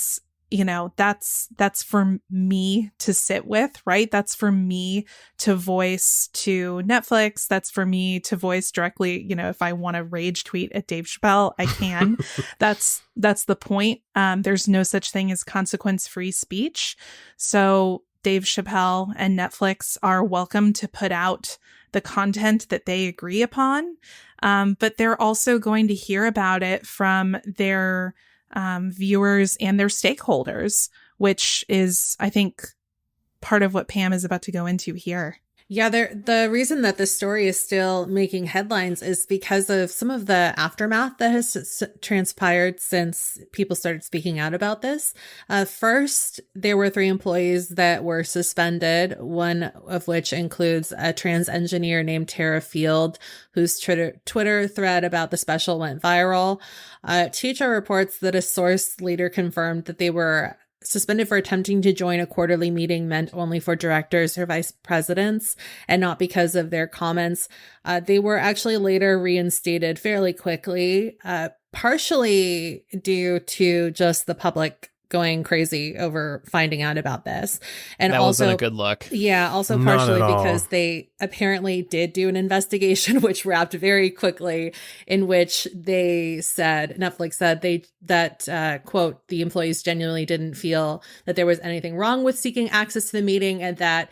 that's for me to sit with, right? That's for me to voice to Netflix. That's for me to voice directly. If I want to rage tweet at Dave Chappelle, I can. That's the point. There's no such thing as consequence-free speech. So Dave Chappelle and Netflix are welcome to put out the content that they agree upon. But they're also going to hear about it from their viewers and their stakeholders, which is, I think, part of what Pam is about to go into here. Yeah, the reason that this story is still making headlines is because of some of the aftermath that has transpired since people started speaking out about this. First, there were 3 employees that were suspended, one of which includes a trans engineer named Tara Field, whose Twitter thread about the special went viral. Teacher reports that a source later confirmed that they were suspended for attempting to join a quarterly meeting meant only for directors or vice presidents and not because of their comments. They were actually later reinstated fairly quickly, partially due to just the public going crazy over finding out about this. And that also, wasn't a good look. Yeah, also partially because they apparently did do an investigation, which wrapped very quickly, in which Netflix said that quote, the employees genuinely didn't feel that there was anything wrong with seeking access to the meeting, and that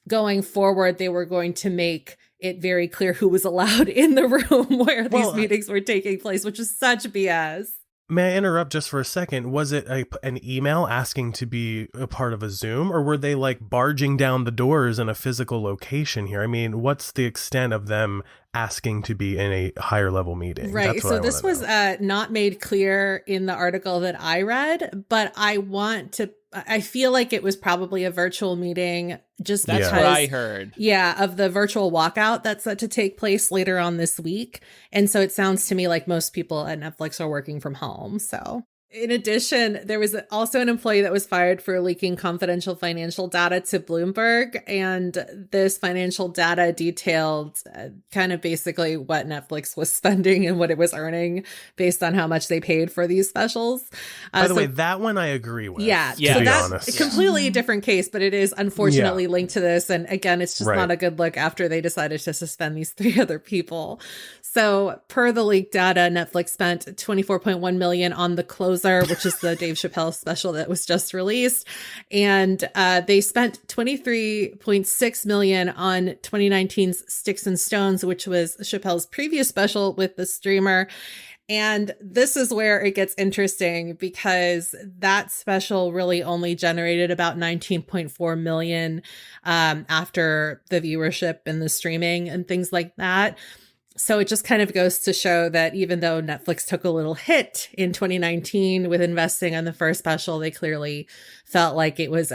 going forward, they were going to make it very clear who was allowed in the room where these meetings were taking place, which is such BS. May I interrupt just for a second? Was it an email asking to be a part of a Zoom, or were they like barging down the doors in a physical location here? I mean, what's the extent of them asking to be in a higher level meeting? Right. So this was not made clear in the article that I read, but I feel like it was probably a virtual meeting just because. That's what I heard. Yeah, of the virtual walkout that's set to take place later on this week. And so it sounds to me like most people at Netflix are working from home. So in addition, there was also an employee that was fired for leaking confidential financial data to Bloomberg. And this financial data detailed kind of basically what Netflix was spending and what it was earning based on how much they paid for these specials. By the way, that one I agree with. Yeah. So that's a completely different case, but it is unfortunately linked to this. And again, it's just not a good look after they decided to suspend these 3 other people. So per the leaked data, Netflix spent $24.1 million on The Closer, which is the Dave Chappelle special that was just released. And they spent $23.6 million on 2019's Sticks and Stones, which was Chappelle's previous special with the streamer. And this is where it gets interesting, because that special really only generated about 19.4 million after the viewership and the streaming and things like that. So it just kind of goes to show that even though Netflix took a little hit in 2019 with investing on the first special, they clearly felt like it was,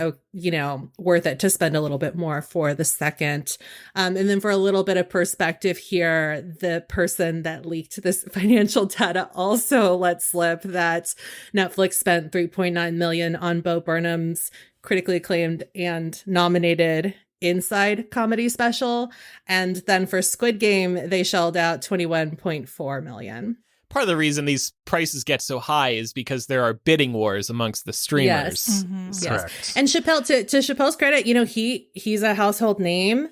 worth it to spend a little bit more for the second. And then for a little bit of perspective here, the person that leaked this financial data also let slip that Netflix spent $3.9 million on Bo Burnham's critically acclaimed and nominated Inside comedy special. And then for Squid Game, they shelled out $21.4 million. Part of the reason these prices get so high is because there are bidding wars amongst the streamers. Yes. Mm-hmm. Yes. And Chappelle, to Chappelle's credit, he's a household name.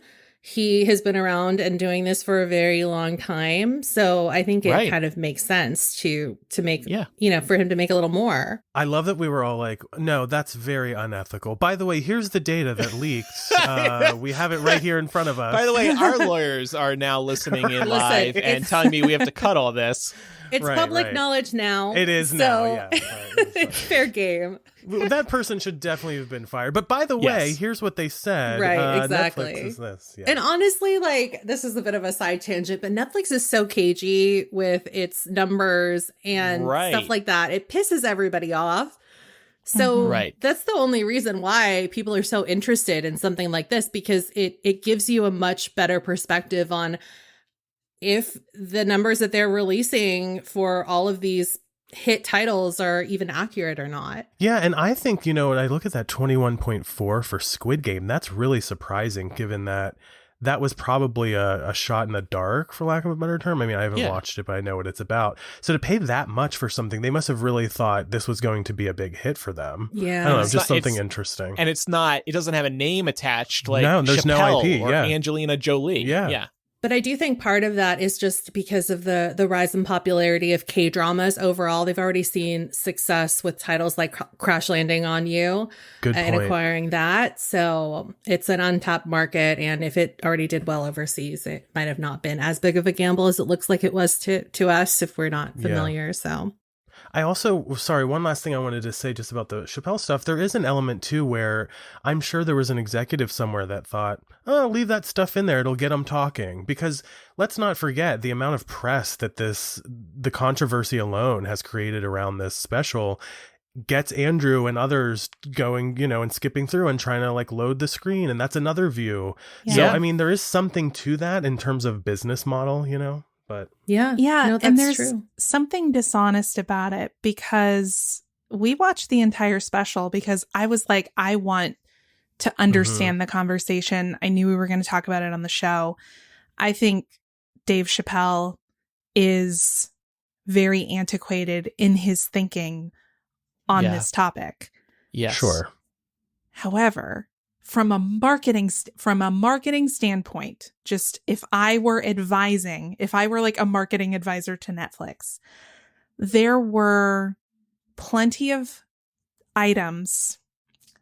He has been around and doing this for a very long time. So I think it kind of makes sense to make, for him to make a little more. I love that we were all like, no, that's very unethical. By the way, here's the data that leaked. We have it right here in front of us. By the way, our lawyers are now listening in live and telling me we have to cut all this. It's public knowledge now. It is now, yeah. It's fair game. That person should definitely have been fired. But by the way, here's what they said. Right, exactly. Netflix is this. Yeah. And honestly, this is a bit of a side tangent, but Netflix is so cagey with its numbers and stuff like that. It pisses everybody off. So that's the only reason why people are so interested in something like this, because it gives you a much better perspective on if the numbers that they're releasing for all of these hit titles are even accurate or not. Yeah, and I think, when I look at that 21.4 for Squid Game, that's really surprising, given that that was probably a shot in the dark, for lack of a better term. I mean, I haven't watched it, but I know what it's about. So to pay that much for something, they must have really thought this was going to be a big hit for them. Yeah. I don't know, just something interesting. And it doesn't have a name attached like there's Chapelle no IP, or Angelina Jolie. Yeah. But I do think part of that is just because of the rise in popularity of K-dramas overall. They've already seen success with titles like Crash Landing on You and acquiring that. So it's an untapped market. And if it already did well overseas, it might have not been as big of a gamble as it looks like it was to us if we're not familiar. So I also, one last thing I wanted to say just about the Chappelle stuff. There is an element too where I'm sure there was an executive somewhere that thought, oh, leave that stuff in there. It'll get them talking. Because let's not forget the amount of press that the controversy alone has created around this special gets Andrew and others going, and skipping through and trying to load the screen. And that's another view. Yeah. So, I mean, there is something to that in terms of business model, But no, and there's true. Something dishonest about it, because we watched the entire special because I was like, I want to understand the conversation. I knew we were going to talk about it on the show. I think Dave Chappelle is very antiquated in his thinking on this topic. Yes. Sure. However, from a marketing standpoint, just if I were like a marketing advisor to Netflix, there were plenty of items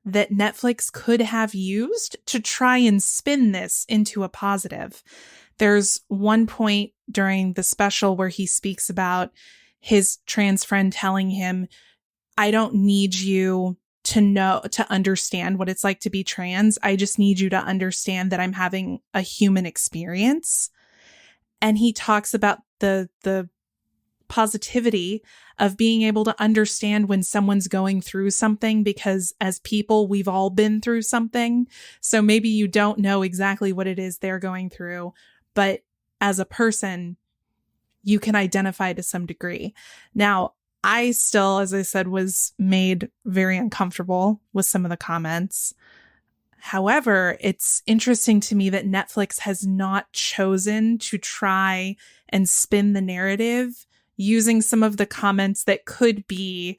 that Netflix could have used to try and spin this into a positive. There's one point during the special where he speaks about his trans friend telling him, I don't need you to understand what it's like to be trans. I just need you to understand that I'm having a human experience. And he talks about the positivity of being able to understand when someone's going through something, because as people, we've all been through something. So maybe you don't know exactly what it is they're going through, but as a person, you can identify to some degree. Now, I still, as I said, was made very uncomfortable with some of the comments. However, it's interesting to me that Netflix has not chosen to try and spin the narrative using some of the comments that could be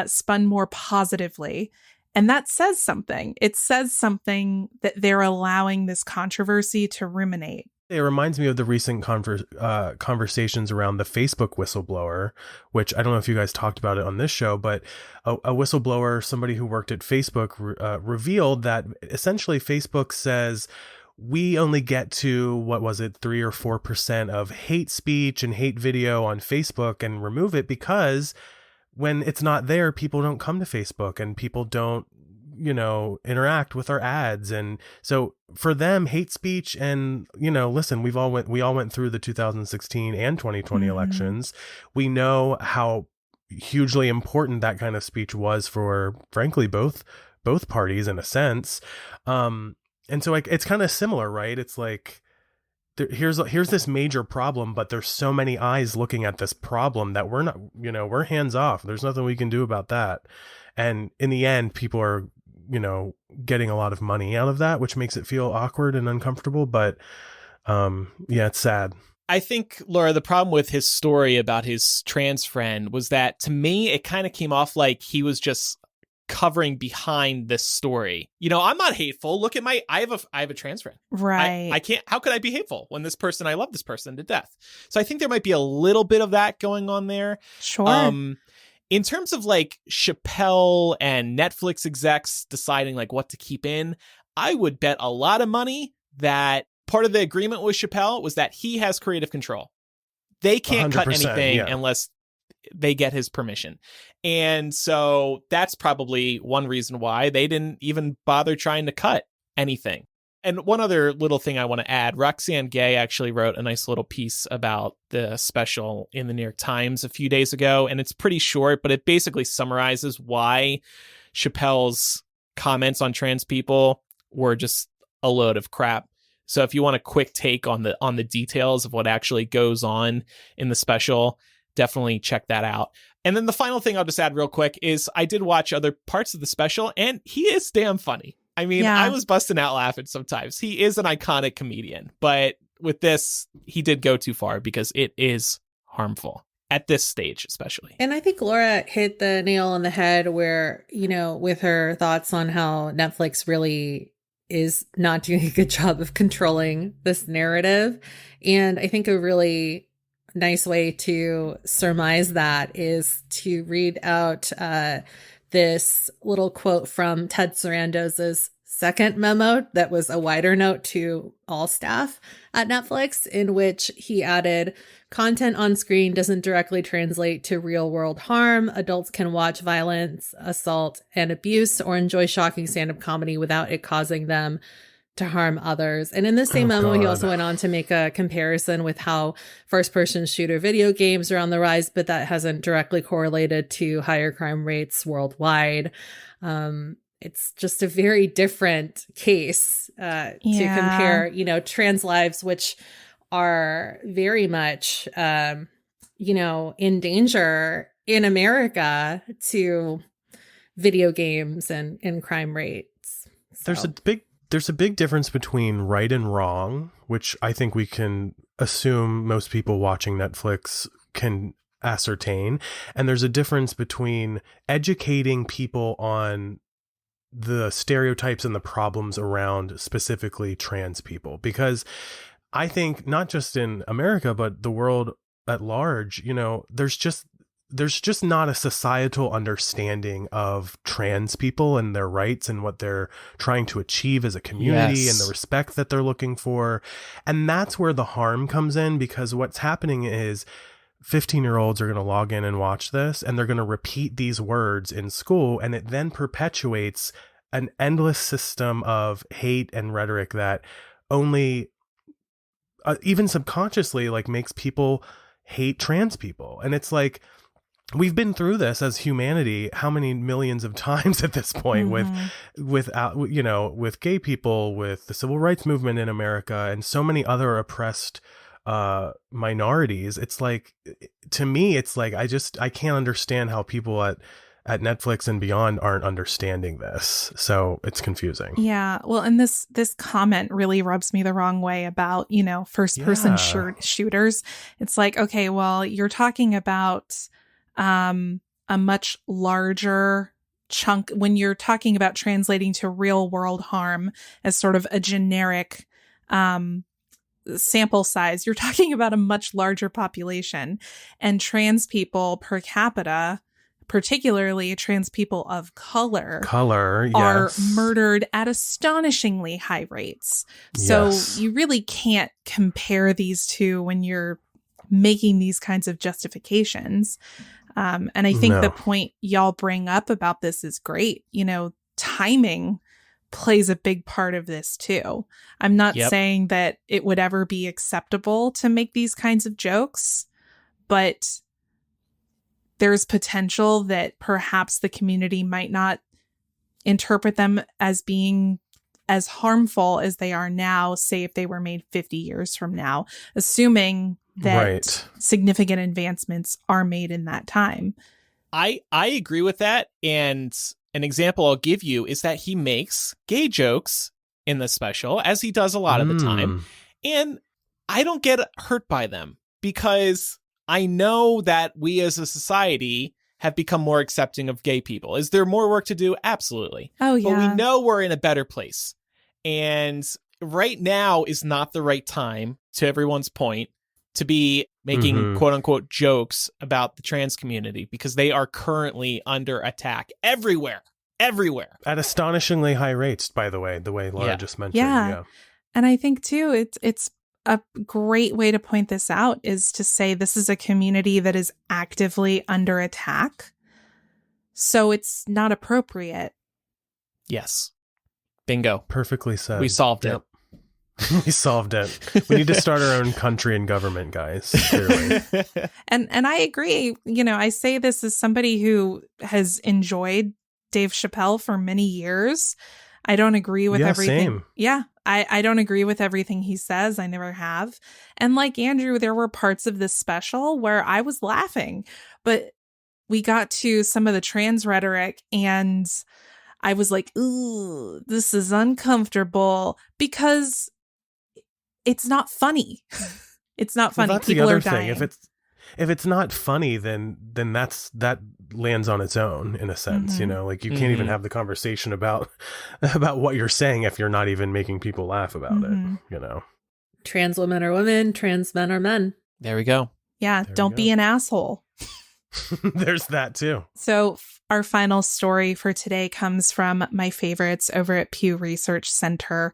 spun more positively. And that says something. It says something that they're allowing this controversy to ruminate. It reminds me of the recent conversations around the Facebook whistleblower, which I don't know if you guys talked about it on this show, but a whistleblower, somebody who worked at Facebook, revealed that essentially Facebook says we only get to, 3 or 4% of hate speech and hate video on Facebook and remove it because when it's not there, people don't come to Facebook and people don't, interact with our ads. And so for them, hate speech and, listen, we all went through the 2016 and 2020 elections. We know how hugely important that kind of speech was for, frankly, both parties in a sense. And so like, it's kind of similar, right? It's like, here's this major problem, but there's so many eyes looking at this problem that we're not, we're hands off. There's nothing we can do about that. And in the end, people are, getting a lot of money out of that, which makes it feel awkward and uncomfortable. But it's sad. I think, Laura, the problem with his story about his trans friend was that, to me, it kind of came off like he was just covering behind this story. I'm not hateful. Look at I have a trans friend. Right. I can't, how could I be hateful when I love this person to death? So I think there might be a little bit of that going on there. Sure. In terms of like Chapelle and Netflix execs deciding like what to keep in, I would bet a lot of money that part of the agreement with Chapelle was that he has creative control. They can't cut anything unless they get his permission. And so that's probably one reason why they didn't even bother trying to cut anything. And one other little thing I want to add, Roxane Gay actually wrote a nice little piece about the special in the New York Times a few days ago, and it's pretty short, but it basically summarizes why Chapelle's comments on trans people were just a load of crap. So if you want a quick take on the details of what actually goes on in the special, definitely check that out. And then the final thing I'll just add real quick is I did watch other parts of the special, and he is damn funny. I mean, yeah. I was busting out laughing sometimes. He is an iconic comedian, but with this, he did go too far because it is harmful at this stage, especially. And I think Laura hit the nail on the head where, with her thoughts on how Netflix really is not doing a good job of controlling this narrative. And I think a really nice way to surmise that is to read out this little quote from Ted Sarandos's second memo that was a wider note to all staff at Netflix, in which he added, content on screen doesn't directly translate to real world harm. Adults can watch violence, assault, and abuse or enjoy shocking stand-up comedy without it causing them to harm others. And in the same memo, he also went on to make a comparison with how first-person shooter video games are on the rise, but that hasn't directly correlated to higher crime rates worldwide. It's just a very different case to compare, trans lives, which are very much, in danger in America, to video games and crime rates. So. There's a big difference between right and wrong, which I think we can assume most people watching Netflix can ascertain. And there's a difference between educating people on the stereotypes and the problems around specifically trans people, because I think not just in America, but the world at large, you know, there's just not a societal understanding of trans people and their rights and what they're trying to achieve as a community and the respect that they're looking for. And that's where the harm comes in, because what's happening is 15-year-olds are going to log in and watch this, and they're going to repeat these words in school, and it then perpetuates an endless system of hate and rhetoric that only even subconsciously like makes people hate trans people. And it's like, we've been through this as humanity how many millions of times at this point, with you know, with gay people, with the civil rights movement in America, and so many other oppressed minorities. It's like, to me, it's like, I can't understand how people at Netflix and beyond aren't understanding this. So it's confusing. Yeah. Well, and this comment really rubs me the wrong way about, you know, first person shooters. It's like, okay, well, you're talking about a much larger chunk when you're talking about translating to real world harm as sort of a generic sample size. You're talking about a much larger population, and trans people per capita, particularly trans people of color, are murdered at astonishingly high rates. So you really can't compare these two when you're making these kinds of justifications. And I think the point y'all bring up about this is great. You know, timing plays a big part of this too. I'm not saying that it would ever be acceptable to make these kinds of jokes, but there's potential that perhaps the community might not interpret them as being as harmful as they are now, say if they were made 50 years from now, assuming that significant advancements are made in that time. I agree with that. And an example I'll give you is that he makes gay jokes in the special, as he does a lot of the time. And I don't get hurt by them, because I know that we as a society have become more accepting of gay people. Is there more work to do? Absolutely. Oh, yeah. But we know we're in a better place. And right now is not the right time, to everyone's point, to be making quote unquote jokes about the trans community, because they are currently under attack everywhere. At astonishingly high rates, by the way Laura just mentioned. Yeah. And I think too, it's a great way to point this out is to say this is a community that is actively under attack. So it's not appropriate. Yes. Bingo. Perfectly said. We solved it. We solved it. We need to start our own country and government, guys. Clearly. And I agree. You know, I say this as somebody who has enjoyed Dave Chappelle for many years. I don't agree with everything. Same. Yeah. I don't agree with everything he says. I never have. And like Andrew, there were parts of this special where I was laughing, but we got to some of the trans rhetoric and I was like, ooh, this is uncomfortable, because it's not funny. It's not funny. Well, that's People the other are dying. thing. If it's not funny, then that lands on its own, in a sense. You know, like you can't even have the conversation about what you're saying if you're not even making people laugh about it. You know, trans women are women, trans men are men. There we go. Yeah, don't be an asshole. There's that too. So our final story for today comes from my favorites over at Pew Research Center.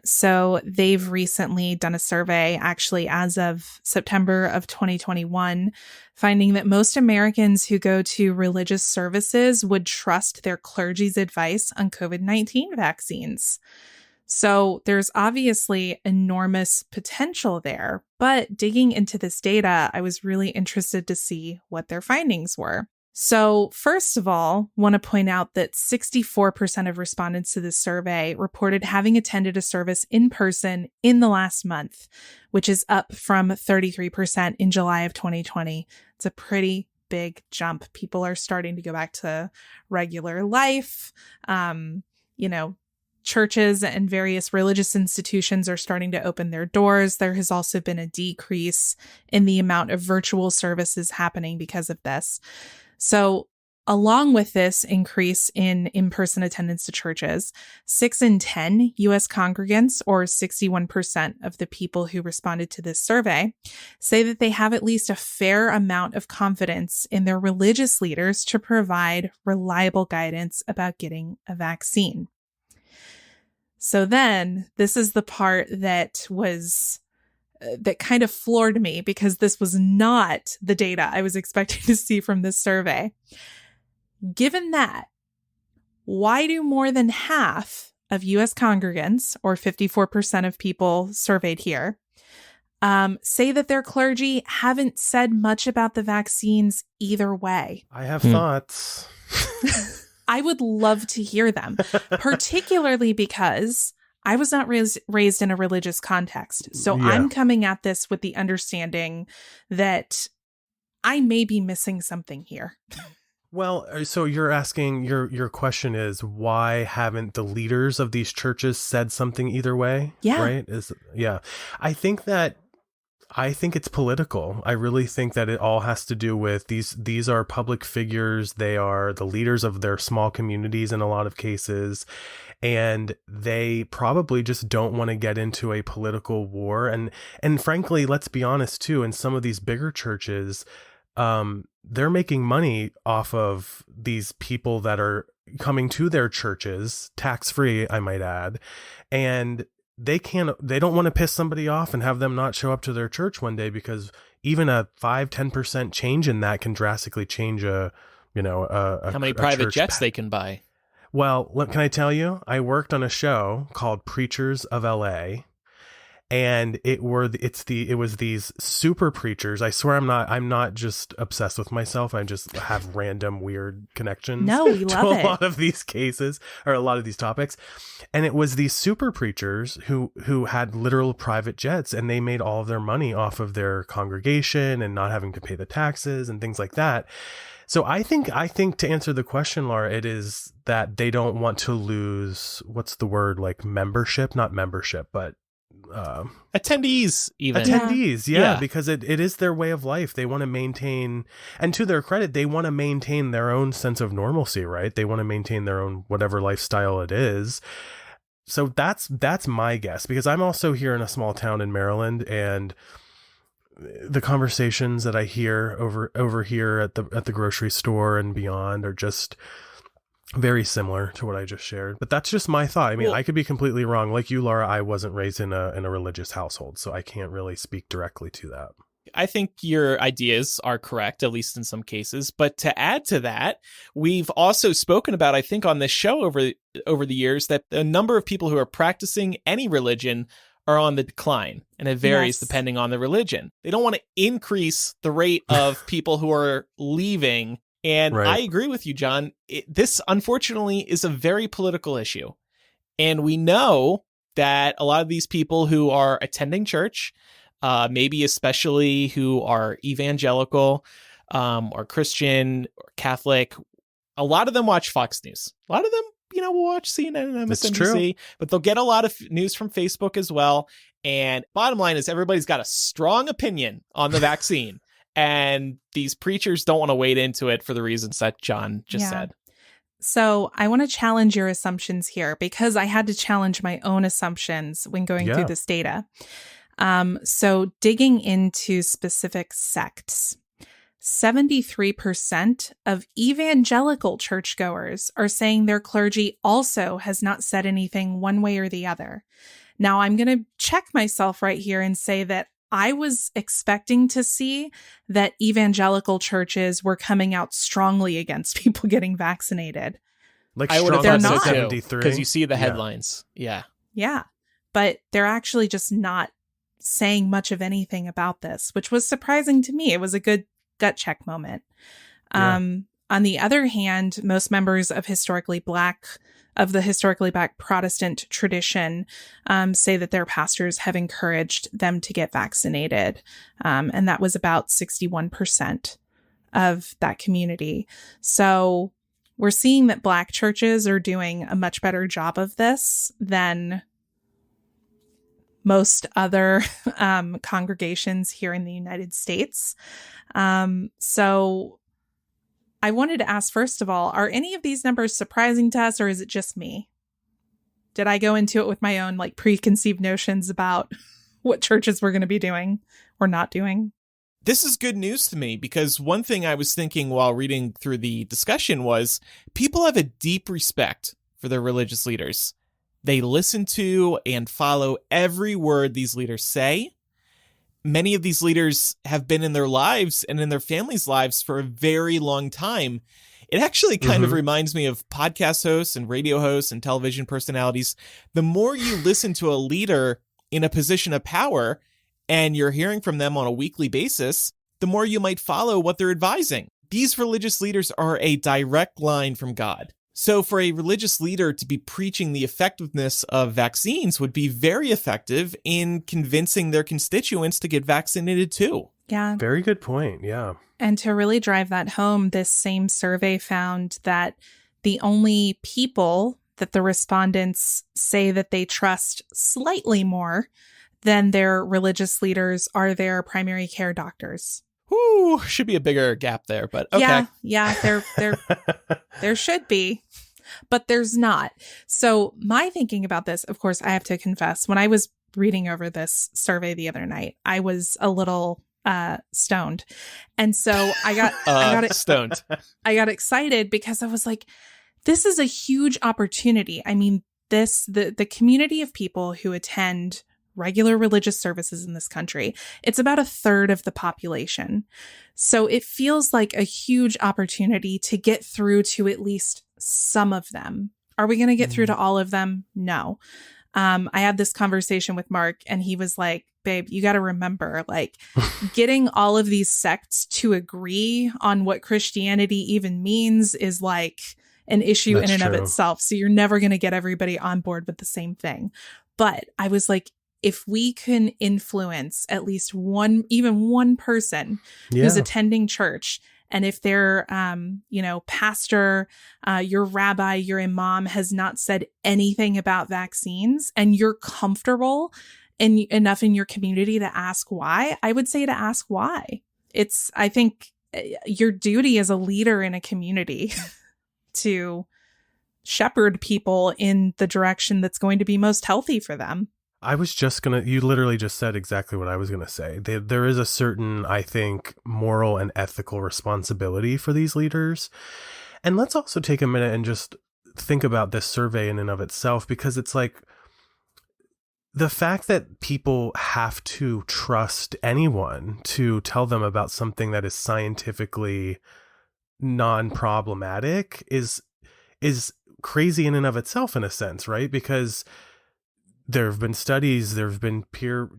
So they've recently done a survey, actually as of September of 2021, finding that most Americans who go to religious services would trust their clergy's advice on COVID-19 vaccines. So there's obviously enormous potential there, but digging into this data, I was really interested to see what their findings were. So first of all, want to point out that 64% of respondents to this survey reported having attended a service in person in the last month, which is up from 33% in July of 2020. It's a pretty big jump. People are starting to go back to regular life. You know, churches and various religious institutions are starting to open their doors, there has also been a decrease in the amount of virtual services happening because of this. So along with this increase in in-person attendance to churches, 6 in 10 U.S. congregants, or 61% of the people who responded to this survey, say that they have at least a fair amount of confidence in their religious leaders to provide reliable guidance about getting a vaccine. So then, this is the part that kind of floored me, because this was not the data I was expecting to see from this survey. Given that, why do more than half of U.S. congregants, or 54% of people surveyed here, say that their clergy haven't said much about the vaccines either way? I have thoughts. I would love to hear them, particularly because I was not raised in a religious context. So I'm coming at this with the understanding that I may be missing something here. Well, so you're asking, your question is, why haven't the leaders of these churches said something either way? Yeah. Right? I think it's political. I really think that it all has to do with these are public figures. They are the leaders of their small communities in a lot of cases. And they probably just don't want to get into a political war. And frankly, let's be honest too, in some of these bigger churches, they're making money off of these people that are coming to their churches, tax-free, I might add. And they don't want to piss somebody off and have them not show up to their church one day, because even a 5-10% change in that can drastically change how many private jets they can buy. Well, can I tell you, I worked on a show called Preachers of LA, and it was these super preachers. I swear I'm not just obsessed with myself. I just have random weird connections. No, we love to a lot of these cases, or a lot of these topics. And it was these super preachers who had literal private jets, and they made all of their money off of their congregation and not having to pay the taxes and things like that. So I think to answer the question, Laura, it is that they don't want to lose, what's the word, like membership, not membership, but attendees, even attendees. Yeah. Because it is their way of life. They want to maintain, and to their credit, they want to maintain their own sense of normalcy, right? They want to maintain their own, whatever lifestyle it is. So that's my guess, because I'm also here in a small town in Maryland, and the conversations that I hear over here at the grocery store and beyond are just very similar to what I just shared. But that's just my thought. I mean, I could be completely wrong. Like you, Laura, I wasn't raised in a religious household, so I can't really speak directly to that. I think your ideas are correct, at least in some cases. But to add to that, we've also spoken about, I think, on this show over the years, that the number of people who are practicing any religion are on the decline, and it varies depending on the religion. They don't want to increase the rate of people who are leaving. And I agree with you, John. This, unfortunately, is a very political issue. And we know that a lot of these people who are attending church, maybe especially who are evangelical or Christian or Catholic, a lot of them watch Fox News. A lot of them, will watch CNN and MSNBC, but they'll get a lot of news from Facebook as well. And bottom line is, everybody's got a strong opinion on the vaccine. And these preachers don't want to wade into it for the reasons that John just said. So I want to challenge your assumptions here, because I had to challenge my own assumptions when going through this data. So digging into specific sects, 73% of evangelical churchgoers are saying their clergy also has not said anything one way or the other. Now, I'm going to check myself right here and say that I was expecting to see that evangelical churches were coming out strongly against people getting vaccinated. Like, I would have thought so too, 73, because you see the headlines. Yeah. But they're actually just not saying much of anything about this, which was surprising to me. It was a good gut check moment. On the other hand, most members of the historically Black Protestant tradition say that their pastors have encouraged them to get vaccinated. And that was about 61% of that community. So we're seeing that Black churches are doing a much better job of this than most other congregations here in the United States. So I wanted to ask, first of all, are any of these numbers surprising to us, or is it just me? Did I go into it with my own like preconceived notions about what churches were going to be doing or not doing? This is good news to me, because one thing I was thinking while reading through the discussion was people have a deep respect for their religious leaders. They listen to and follow every word these leaders say. Many of these leaders have been in their lives and in their families' lives for a very long time. It actually kind of reminds me of podcast hosts and radio hosts and television personalities. The more you listen to a leader in a position of power and you're hearing from them on a weekly basis, the more you might follow what they're advising. These religious leaders are a direct line from God. So for a religious leader to be preaching the effectiveness of vaccines would be very effective in convincing their constituents to get vaccinated too. Yeah. Very good point. Yeah. And to really drive that home, this same survey found that the only people that the respondents say that they trust slightly more than their religious leaders are their primary care doctors. Ooh, should be a bigger gap there, but okay. Yeah, there should be, but there's not. So my thinking about this, of course, I have to confess, when I was reading over this survey the other night, I was a little stoned. And so I got stoned. I got excited because I was like, this is a huge opportunity. I mean, the community of people who attend regular religious services in this country, it's about a third of the population. So it feels like a huge opportunity to get through to at least some of them. Are we going to get through to all of them? No. I had this conversation with Mark and he was like, babe, you got to remember, like getting all of these sects to agree on what Christianity even means is like an issue in and of itself. So you're never going to get everybody on board with the same thing. But I was like, if we can influence at least even one person who's attending church, and if their, pastor, your rabbi, your imam has not said anything about vaccines, and you're comfortable enough in your community to ask why, I would say to ask why. I think your duty as a leader in a community to shepherd people in the direction that's going to be most healthy for them. I was just you literally just said exactly what I was going to say. There is a certain, I think, moral and ethical responsibility for these leaders. And let's also take a minute and just think about this survey in and of itself, because it's like the fact that people have to trust anyone to tell them about something that is scientifically non-problematic is crazy in and of itself, in a sense, right? Because there have been studies, it's been peer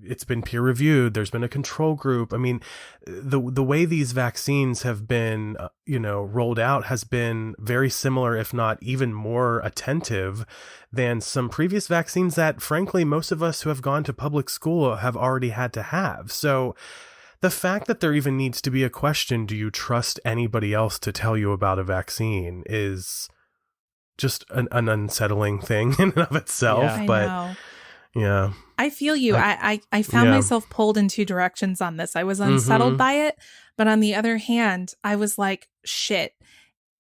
reviewed, there's been a control group. I mean, the way these vaccines have been, rolled out has been very similar, if not even more attentive than some previous vaccines that, frankly, most of us who have gone to public school have already had to have. So the fact that there even needs to be a question, do you trust anybody else to tell you about a vaccine, is just an unsettling thing in and of itself. Yeah. But I know. Yeah. I feel you. I found myself pulled in two directions on this. I was unsettled by it, but on the other hand, I was like, shit,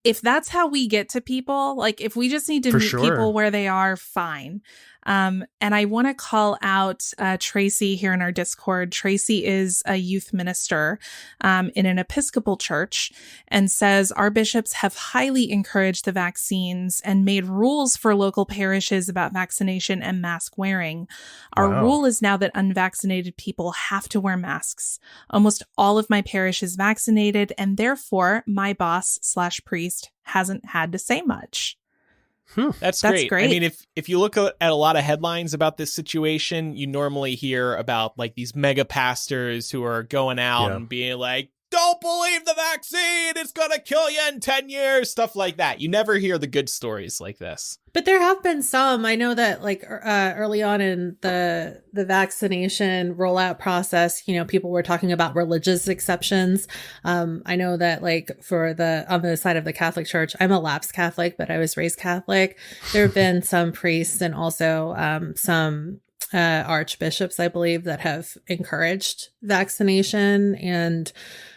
if that's how we get to people, like if we just need to meet people where they are, fine. And I want to call out Tracy here in our Discord. Tracy is a youth minister in an Episcopal church and says our bishops have highly encouraged the vaccines and made rules for local parishes about vaccination and mask wearing. Our rule is now that unvaccinated people have to wear masks. Almost all of my parish is vaccinated, and therefore my boss/priest hasn't had to say much. That's great. I mean, if you look at a lot of headlines about this situation, you normally hear about like these mega pastors who are going out and being like, don't believe the vaccine. It's going to kill you in 10 years. Stuff like that. You never hear the good stories like this. But there have been some. I know that like early on in the vaccination rollout process, you know, people were talking about religious exceptions. I know that like on the side of the Catholic Church, I'm a lapsed Catholic, but I was raised Catholic. There have been some priests and also some archbishops, I believe, that have encouraged vaccination. And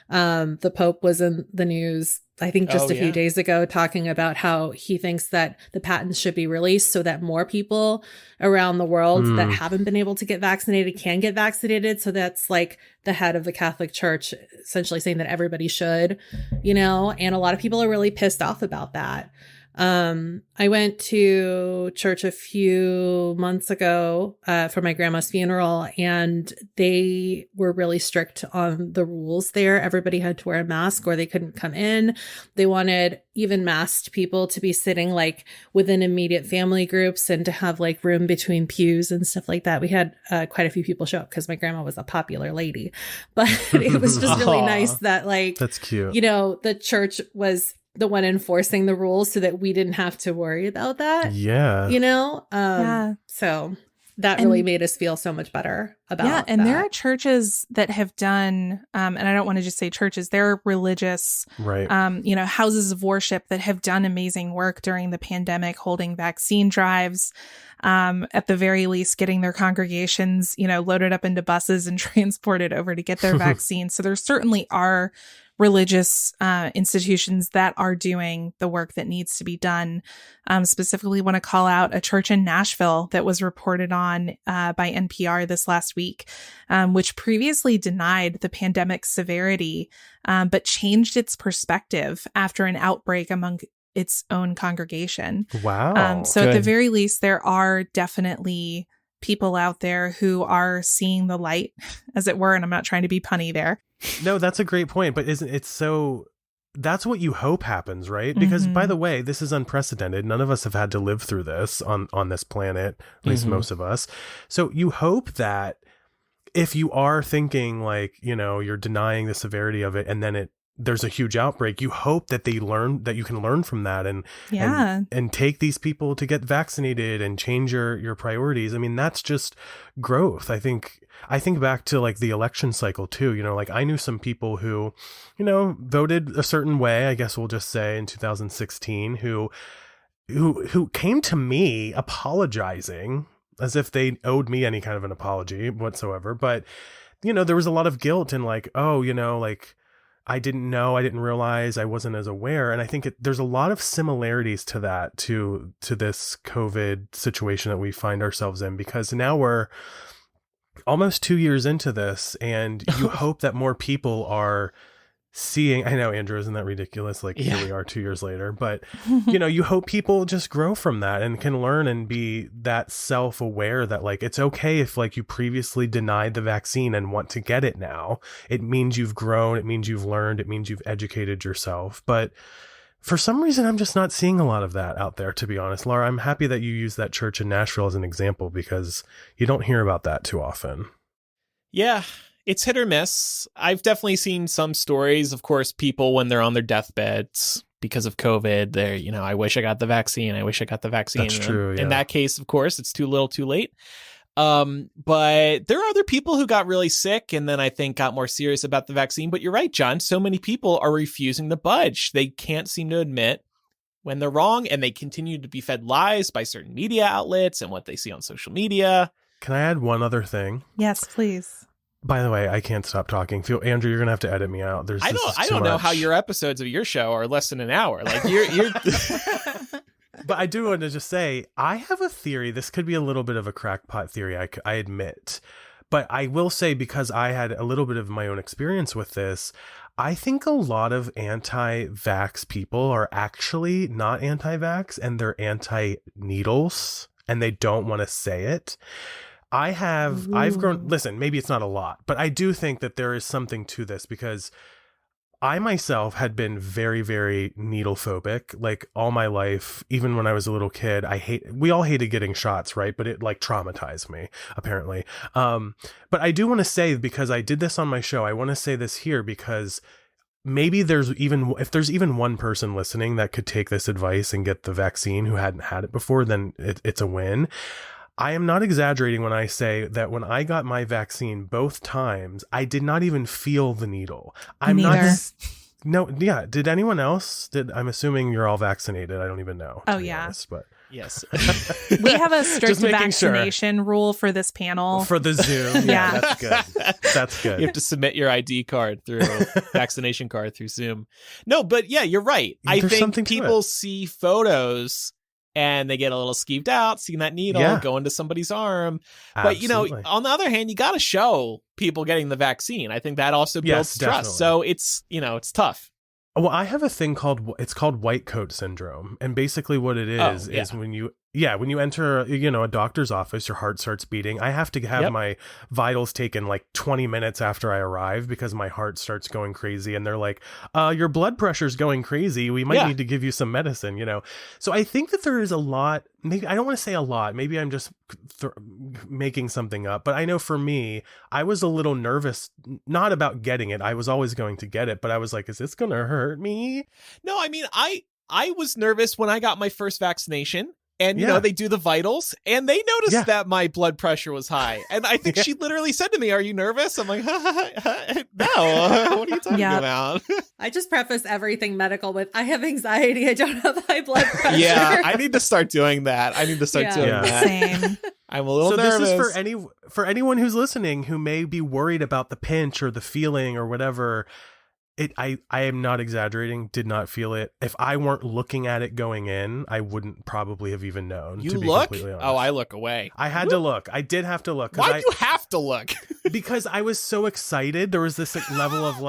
the Pope was in the news, I think just a few days ago, talking about how he thinks that the patents should be released so that more people around the world that haven't been able to get vaccinated can get vaccinated. So that's like the head of the Catholic Church essentially saying that everybody should, you know, and a lot of people are really pissed off about that. I went to church a few months ago for my grandma's funeral, and they were really strict on the rules there. Everybody had to wear a mask or they couldn't come in. They wanted even masked people to be sitting like within immediate family groups and to have like room between pews and stuff like that. We had quite a few people show up because my grandma was a popular lady, but it was just really nice that like, that's cute. You know, the church was the one enforcing the rules so that we didn't have to worry about that. Yeah. You know? So that really made us feel so much better about that. And there are churches that have done, and I don't want to just say churches, there are religious, you know, houses of worship that have done amazing work during the pandemic, holding vaccine drives, at the very least, getting their congregations, you know, loaded up into buses and transported over to get their vaccine. So there certainly are religious institutions that are doing the work that needs to be done. Specifically want to call out a church in Nashville that was reported on by NPR this last week, which previously denied the pandemic's severity, but changed its perspective after an outbreak among its own congregation. Wow. So at the very least, there are definitely people out there who are seeing the light, as it were. And I'm not trying to be punny there. No, that's a great point. But isn't it so? That's what you hope happens, right? Because by the way, this is unprecedented. None of us have had to live through this on this planet, at least most of us. So you hope that if you are thinking like, you know, you're denying the severity of it and then there's a huge outbreak, you hope that you can learn from that and take these people to get vaccinated and change your priorities. I mean, that's just growth. I think back to like the election cycle too, you know, like I knew some people who, you know, voted a certain way, I guess we'll just say in 2016, who came to me apologizing as if they owed me any kind of an apology whatsoever. But, you know, there was a lot of guilt and like, oh, you know, like, I didn't know, I didn't realize, I wasn't as aware. And I think there's a lot of similarities to that, to this COVID situation that we find ourselves in, because now we're almost 2 years into this and you hope that more people are seeing, I know, Andrew, isn't that ridiculous? Like here we are 2 years later, but you know, you hope people just grow from that and can learn and be that self-aware that like, it's okay if like you previously denied the vaccine and want to get it now. It means you've grown. It means you've learned. It means you've educated yourself. But for some reason, I'm just not seeing a lot of that out there, to be honest. Laura, I'm happy that you use that church in Nashville as an example because you don't hear about that too often. Yeah. It's hit or miss. I've definitely seen some stories, of course, people when they're on their deathbeds because of COVID, they're, you know, I wish I got the vaccine. I wish I got the vaccine. That's true. Yeah. In that case, of course, it's too little, too late. But there are other people who got really sick and then I think got more serious about the vaccine. But you're right, John. So many people are refusing to budge. They can't seem to admit when they're wrong, and they continue to be fed lies by certain media outlets and what they see on social media. Can I add one other thing? Yes, please. By the way, I can't stop talking. Andrew, you're gonna have to edit me out. I don't know how your episodes of your show are less than an hour. Like you're But I do want to just say, I have a theory. This could be a little bit of a crackpot theory, I admit. But I will say, because I had a little bit of my own experience with this, I think a lot of anti-vax people are actually not anti-vax and they're anti-needles and they don't want to say it. I've grown, listen, maybe it's not a lot, but I do think that there is something to this because I myself had been very, very needle phobic, like all my life. Even when I was a little kid, we all hated getting shots, right? But it like traumatized me, apparently. But I do want to say, because I did this on my show, I want to say this here because maybe if there's even one person listening that could take this advice and get the vaccine who hadn't had it before, then it's a win. I am not exaggerating when I say that when I got my vaccine both times, I did not even feel the needle. I'm Neither. not. No, yeah. Did anyone else? I'm assuming you're all vaccinated. I don't even know. Oh, yeah. Honest, but Yes. We have a strict Just making vaccination rule for this panel. for the Zoom. Yeah. That's good. That's good. You have to submit your ID card through vaccination card through Zoom. No, but yeah, you're right. I There's think something to people it. see photos and they get a little skeeved out, seeing that needle Yeah. go into somebody's arm. But, you know, Absolutely. on the other hand, you got to show people getting the vaccine. I think that also builds Yes, trust. definitely. So it's, you know, it's tough. Well, I have a thing it's called white coat syndrome. And basically what it is when you enter, a doctor's office, your heart starts beating. I have to have my vitals taken like 20 minutes after I arrive because my heart starts going crazy. And they're like, your blood pressure's going crazy. We might need to give you some medicine, So I think that there is a lot, maybe I don't want to say a lot. Maybe I'm just making something up. But I know for me, I was a little nervous, not about getting it. I was always going to get it. But I was like, is this going to hurt me? No, I mean, I was nervous when I got my first vaccination. And, you know, they do the vitals and they noticed that my blood pressure was high. And I think she literally said to me, "Are you nervous?" I'm like, no, what are you talking about? I just preface everything medical with, I have anxiety. I don't have high blood pressure. Yeah, I need to start doing that. Doing that. Same. I'm a little nervous. This is for anyone who's listening who may be worried about the pinch or the feeling or whatever. I am not exaggerating, did not feel it. If I weren't looking at it going in, I wouldn't probably have even known. You to be look? completely honest. Oh, I look away. I had to look. I did have to look. Why do you have to look? Because I was so excited. There was this level of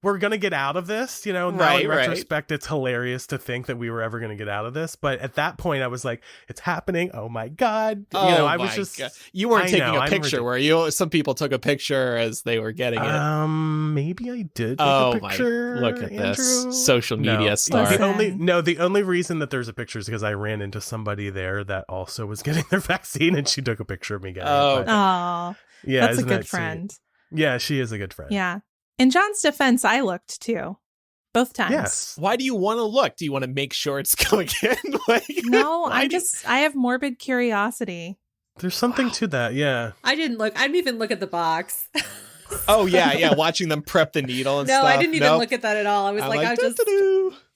we're going to get out of this, Now in retrospect, it's hilarious to think that we were ever going to get out of this. But at that point, I was like, it's happening. Oh my God. I was just, God. You weren't taking a picture, were you? Some people took a picture as they were getting it. Maybe I did take a picture. Look at Andrew. this social media star. The only reason that there's a picture is because I ran into somebody there that also was getting their vaccine and she took a picture of me getting it. Oh, yeah, that's a good friend. Sweet? Yeah, she is a good friend. Yeah. In John's defense, I looked too. Both times. Yes. Why do you want to look? Do you want to make sure it's going in? No, I have morbid curiosity. There's something to that, yeah. I didn't look. I didn't even look at the box. Oh, yeah. Watching them prep the needle and stuff. No, I didn't even look at that at all. I was I was just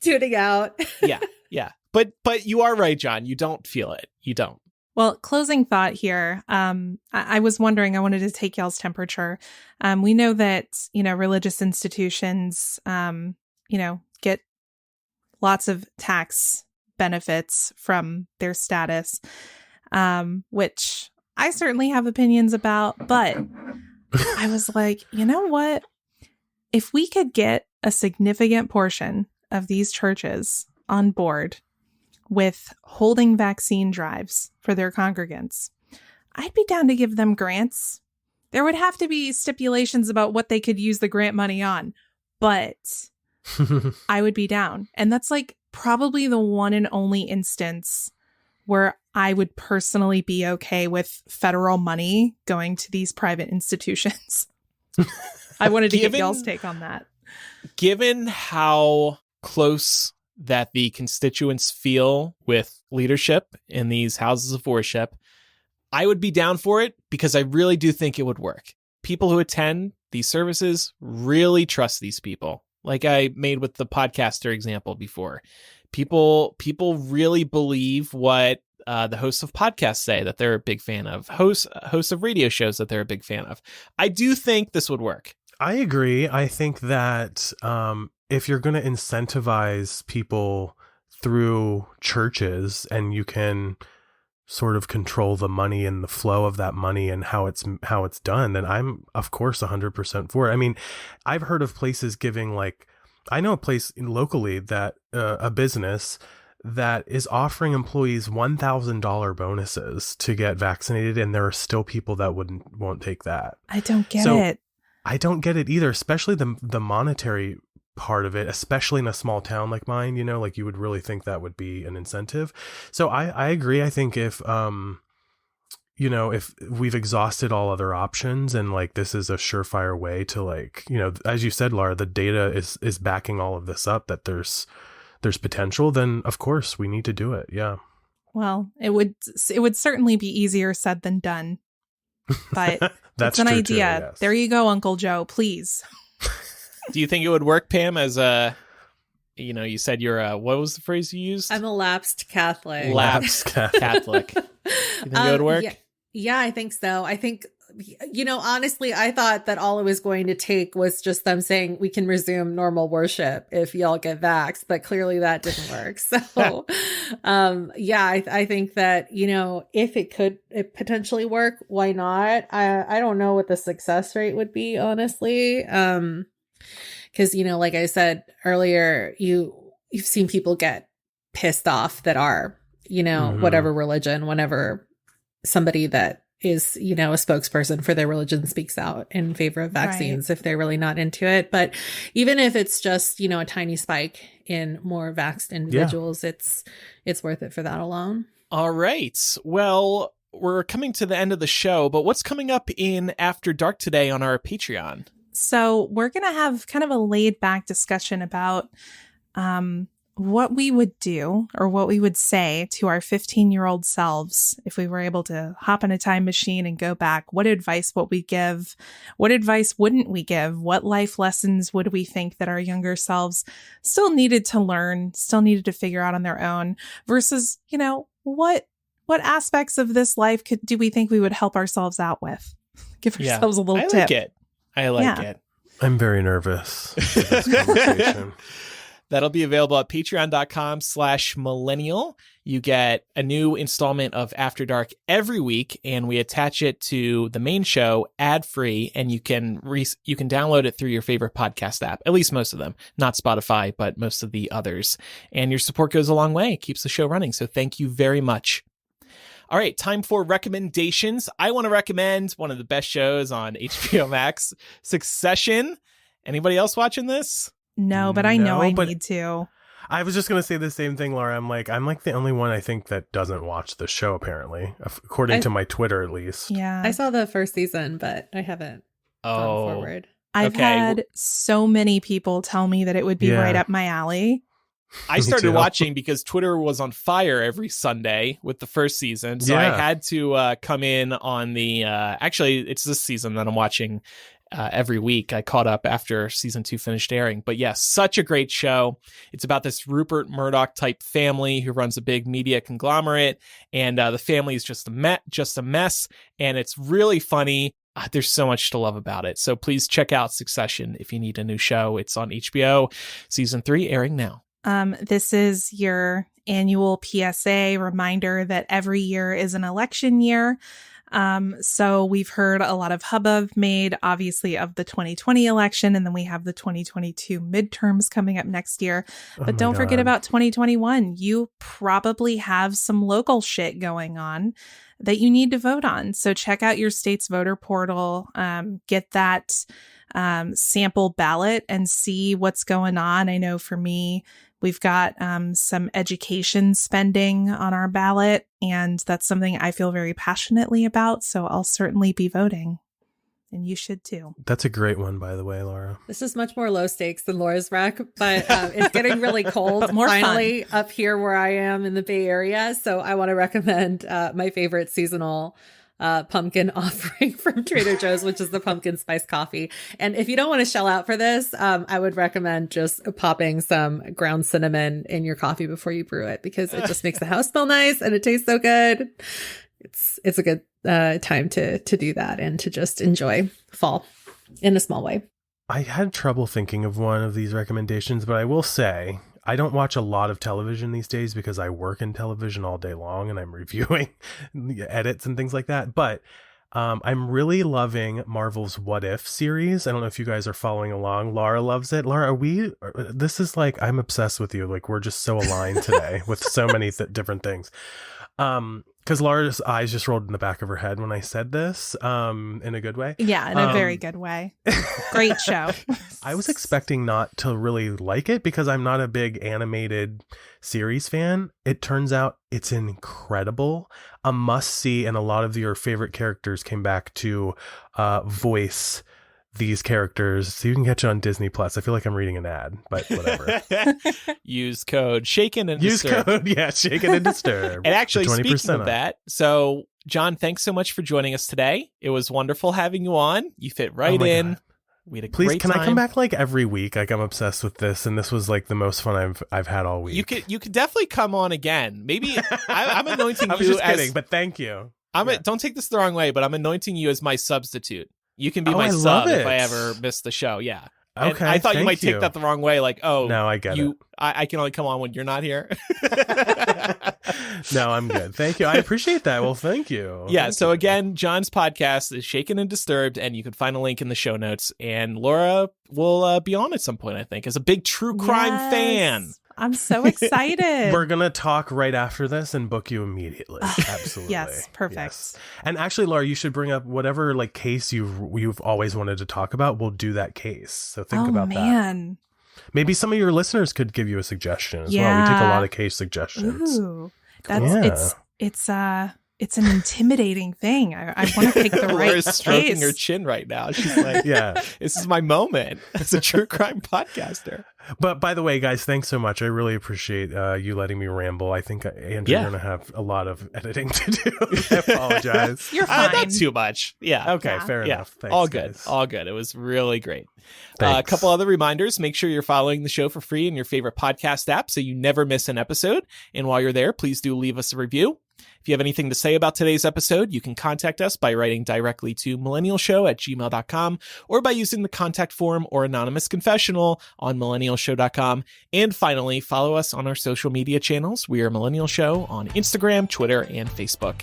tuning out. Yeah. But you are right, John. You don't feel it. You don't. Well, closing thought here. I was wondering, I wanted to take y'all's temperature. We know that, religious institutions, get lots of tax benefits from their status, which I certainly have opinions about. But I was like, you know what? If we could get a significant portion of these churches on board with holding vaccine drives for their congregants, I'd be down to give them grants. There would have to be stipulations about what they could use the grant money on, but I would be down. And that's like probably the one and only instance where I would personally be okay with federal money going to these private institutions. I wanted to get y'all's take on that. Given how close that the constituents feel with leadership in these houses of worship, I would be down for it because I really do think it would work. People who attend these services really trust these people. Like I made with the podcaster example before. People really believe what the hosts of podcasts say that they're a big fan of, hosts of radio shows that they're a big fan of. I do think this would work. I agree. I think that if you're going to incentivize people through churches and you can sort of control the money and the flow of that money and how it's done, then I'm of course 100% for it. I mean, I've heard of places giving, like, I know a place locally that a business that is offering employees $1,000 bonuses to get vaccinated, and there are still people that won't take that. I don't get it. I don't get it either, especially the monetary part of it, especially in a small town like mine, like you would really think that would be an incentive. So I agree. I think if, you know, if we've exhausted all other options and like this is a surefire way to like, you know, as you said, Laura, the data is backing all of this up, that there's potential, then of course we need to do it. Yeah. Well, it would certainly be easier said than done. But that's an idea. Too, yes. There you go, Uncle Joe, please. Do you think it would work, Pam, as a, you know, you said you're a, what was the phrase you used? I'm a lapsed Catholic. Lapsed Catholic. You think it would work? Yeah, I think so. I think, you know, honestly, I thought that all it was going to take was just them saying we can resume normal worship if y'all get vaxxed, but clearly that didn't work. So, I think that, you know, if it could potentially work, why not? I don't know what the success rate would be, honestly. Because, you know, like I said earlier, you've seen people get pissed off that are, you know, whatever religion, whenever somebody that is, you know, a spokesperson for their religion speaks out in favor of vaccines, if they're really not into it. But even if it's just, you know, a tiny spike in more vaxxed individuals, it's worth it for that alone. All right. Well, we're coming to the end of the show, but what's coming up in After Dark today on our Patreon? So we're going to have kind of a laid back discussion about what we would do or what we would say to our 15-year-old selves if we were able to hop in a time machine and go back. What advice would we give? What advice wouldn't we give? What life lessons would we think that our younger selves still needed to learn, still needed to figure out on their own versus, you know, what aspects of this life do we think we would help ourselves out with? Give ourselves a little tip. I like it. I'm very nervous for this conversation. That'll be available at patreon.com/millennial. You get a new installment of After Dark every week, and we attach it to the main show ad-free, and you can download it through your favorite podcast app, at least most of them, not Spotify, but most of the others. And your support goes a long way. It keeps the show running, so thank you very much. All right, time for recommendations. I want to recommend one of the best shows on HBO Max, Succession. Anybody else watching this? No, but I know I need to. I was just going to say the same thing, Laura. I'm like the only one I think that doesn't watch the show, apparently, according to my Twitter, at least. Yeah. I saw the first season, but I haven't gone forward. I've had so many people tell me that it would be right up my alley. I started watching because Twitter was on fire every Sunday with the first season. So I had to come in on the, actually, it's this season that I'm watching every week. I caught up after season 2 finished airing. But yes, such a great show. It's about this Rupert Murdoch type family who runs a big media conglomerate. And the family is just a mess. And it's really funny. There's so much to love about it. So please check out Succession if you need a new show. It's on HBO. Season 3 airing now. This is your annual PSA reminder that every year is an election year. So we've heard a lot of hubbub made, obviously, of the 2020 election, and then we have the 2022 midterms coming up next year. But don't forget about 2021. You probably have some local shit going on that you need to vote on. So check out your state's voter portal, get that sample ballot and see what's going on. I know for me, we've got some education spending on our ballot, and that's something I feel very passionately about. So I'll certainly be voting, and you should too. That's a great one, by the way, Laura. This is much more low stakes than Laura's rec, but it's getting really cold finally fun up here where I am in the Bay Area. So I want to recommend my favorite seasonal pumpkin offering from Trader Joe's, which is the pumpkin spice coffee. And if you don't want to shell out for this, I would recommend just popping some ground cinnamon in your coffee before you brew it, because it just makes the house smell nice and it tastes so good. It's a good time to do that and to just enjoy fall in a small way. I had trouble thinking of one of these recommendations, but I will say I don't watch a lot of television these days because I work in television all day long and I'm reviewing edits and things like that. But I'm really loving Marvel's What If series. I don't know if you guys are following along. Laura loves it. Laura, this is like, I'm obsessed with you. Like, we're just so aligned today with so many different things. Because Laura's eyes just rolled in the back of her head when I said this, in a good way. Yeah, in a very good way. Great show. I was expecting not to really like it because I'm not a big animated series fan. It turns out it's incredible, a must see, and a lot of your favorite characters came back to voice these characters, so you can catch it on Disney Plus. I feel like I'm reading an ad, but whatever. Use code Shaken and Use Disturbed. code, yeah, Shaken and Disturbed. And actually, speaking of off. that, so John, thanks so much for joining us today. It was wonderful having you on. You fit right in. God. We had a Please, great can time. I come back like every week? Like I'm obsessed with this, and this was like the most fun I've had all week. You could definitely come on again. Maybe I'm anointing I was you just as. kidding, but thank you. Don't take this the wrong way, but I'm anointing you as my substitute. You can be Oh, my I sub love if it. I ever miss the show. Yeah. Okay, And I thought you thank might take that the wrong way. Like, oh, no, I get it. I can only come on when you're not here. No, I'm good. Thank you. I appreciate that. Well, thank you. Yeah. Thank So you. again, John's podcast is Shaken and Disturbed, and you can find a link in the show notes. And Laura will be on at some point, I think, as a big true crime fan. I'm so excited. We're gonna talk right after this and book you immediately. Absolutely. Yes, perfect. Yes. And actually, Laura, you should bring up whatever like case you've always wanted to talk about. We'll do that case. So think about that. Man. Maybe some of your listeners could give you a suggestion as well. We take a lot of case suggestions. Ooh, it's an intimidating thing. I want to pick the right Laura's stroking case. her chin right now. She's like, Yeah. this is my moment as a true crime podcaster. But by the way, guys, thanks so much. I really appreciate you letting me ramble. I think Andrew, you're gonna have a lot of editing to do. I apologize. You're fine. Not too much. Yeah. Okay, fair Yeah. enough. Thanks, All good. guys. All good. It was really great. A Thanks. couple other reminders. Make sure you're following the show for free in your favorite podcast app so you never miss an episode. And while you're there, please do leave us a review. If you have anything to say about today's episode, you can contact us by writing directly to millennialshow@gmail.com or by using the contact form or anonymous confessional on millennialshow.com. And finally, follow us on our social media channels. We are Millennial Show on Instagram, Twitter, and Facebook.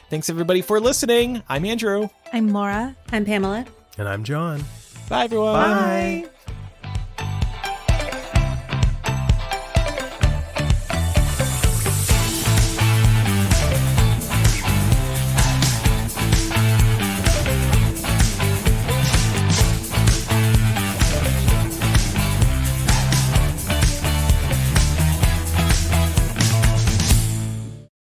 Thanks everybody for listening. I'm Andrew. I'm Laura. I'm Pamela. And I'm John. Bye everyone. Bye.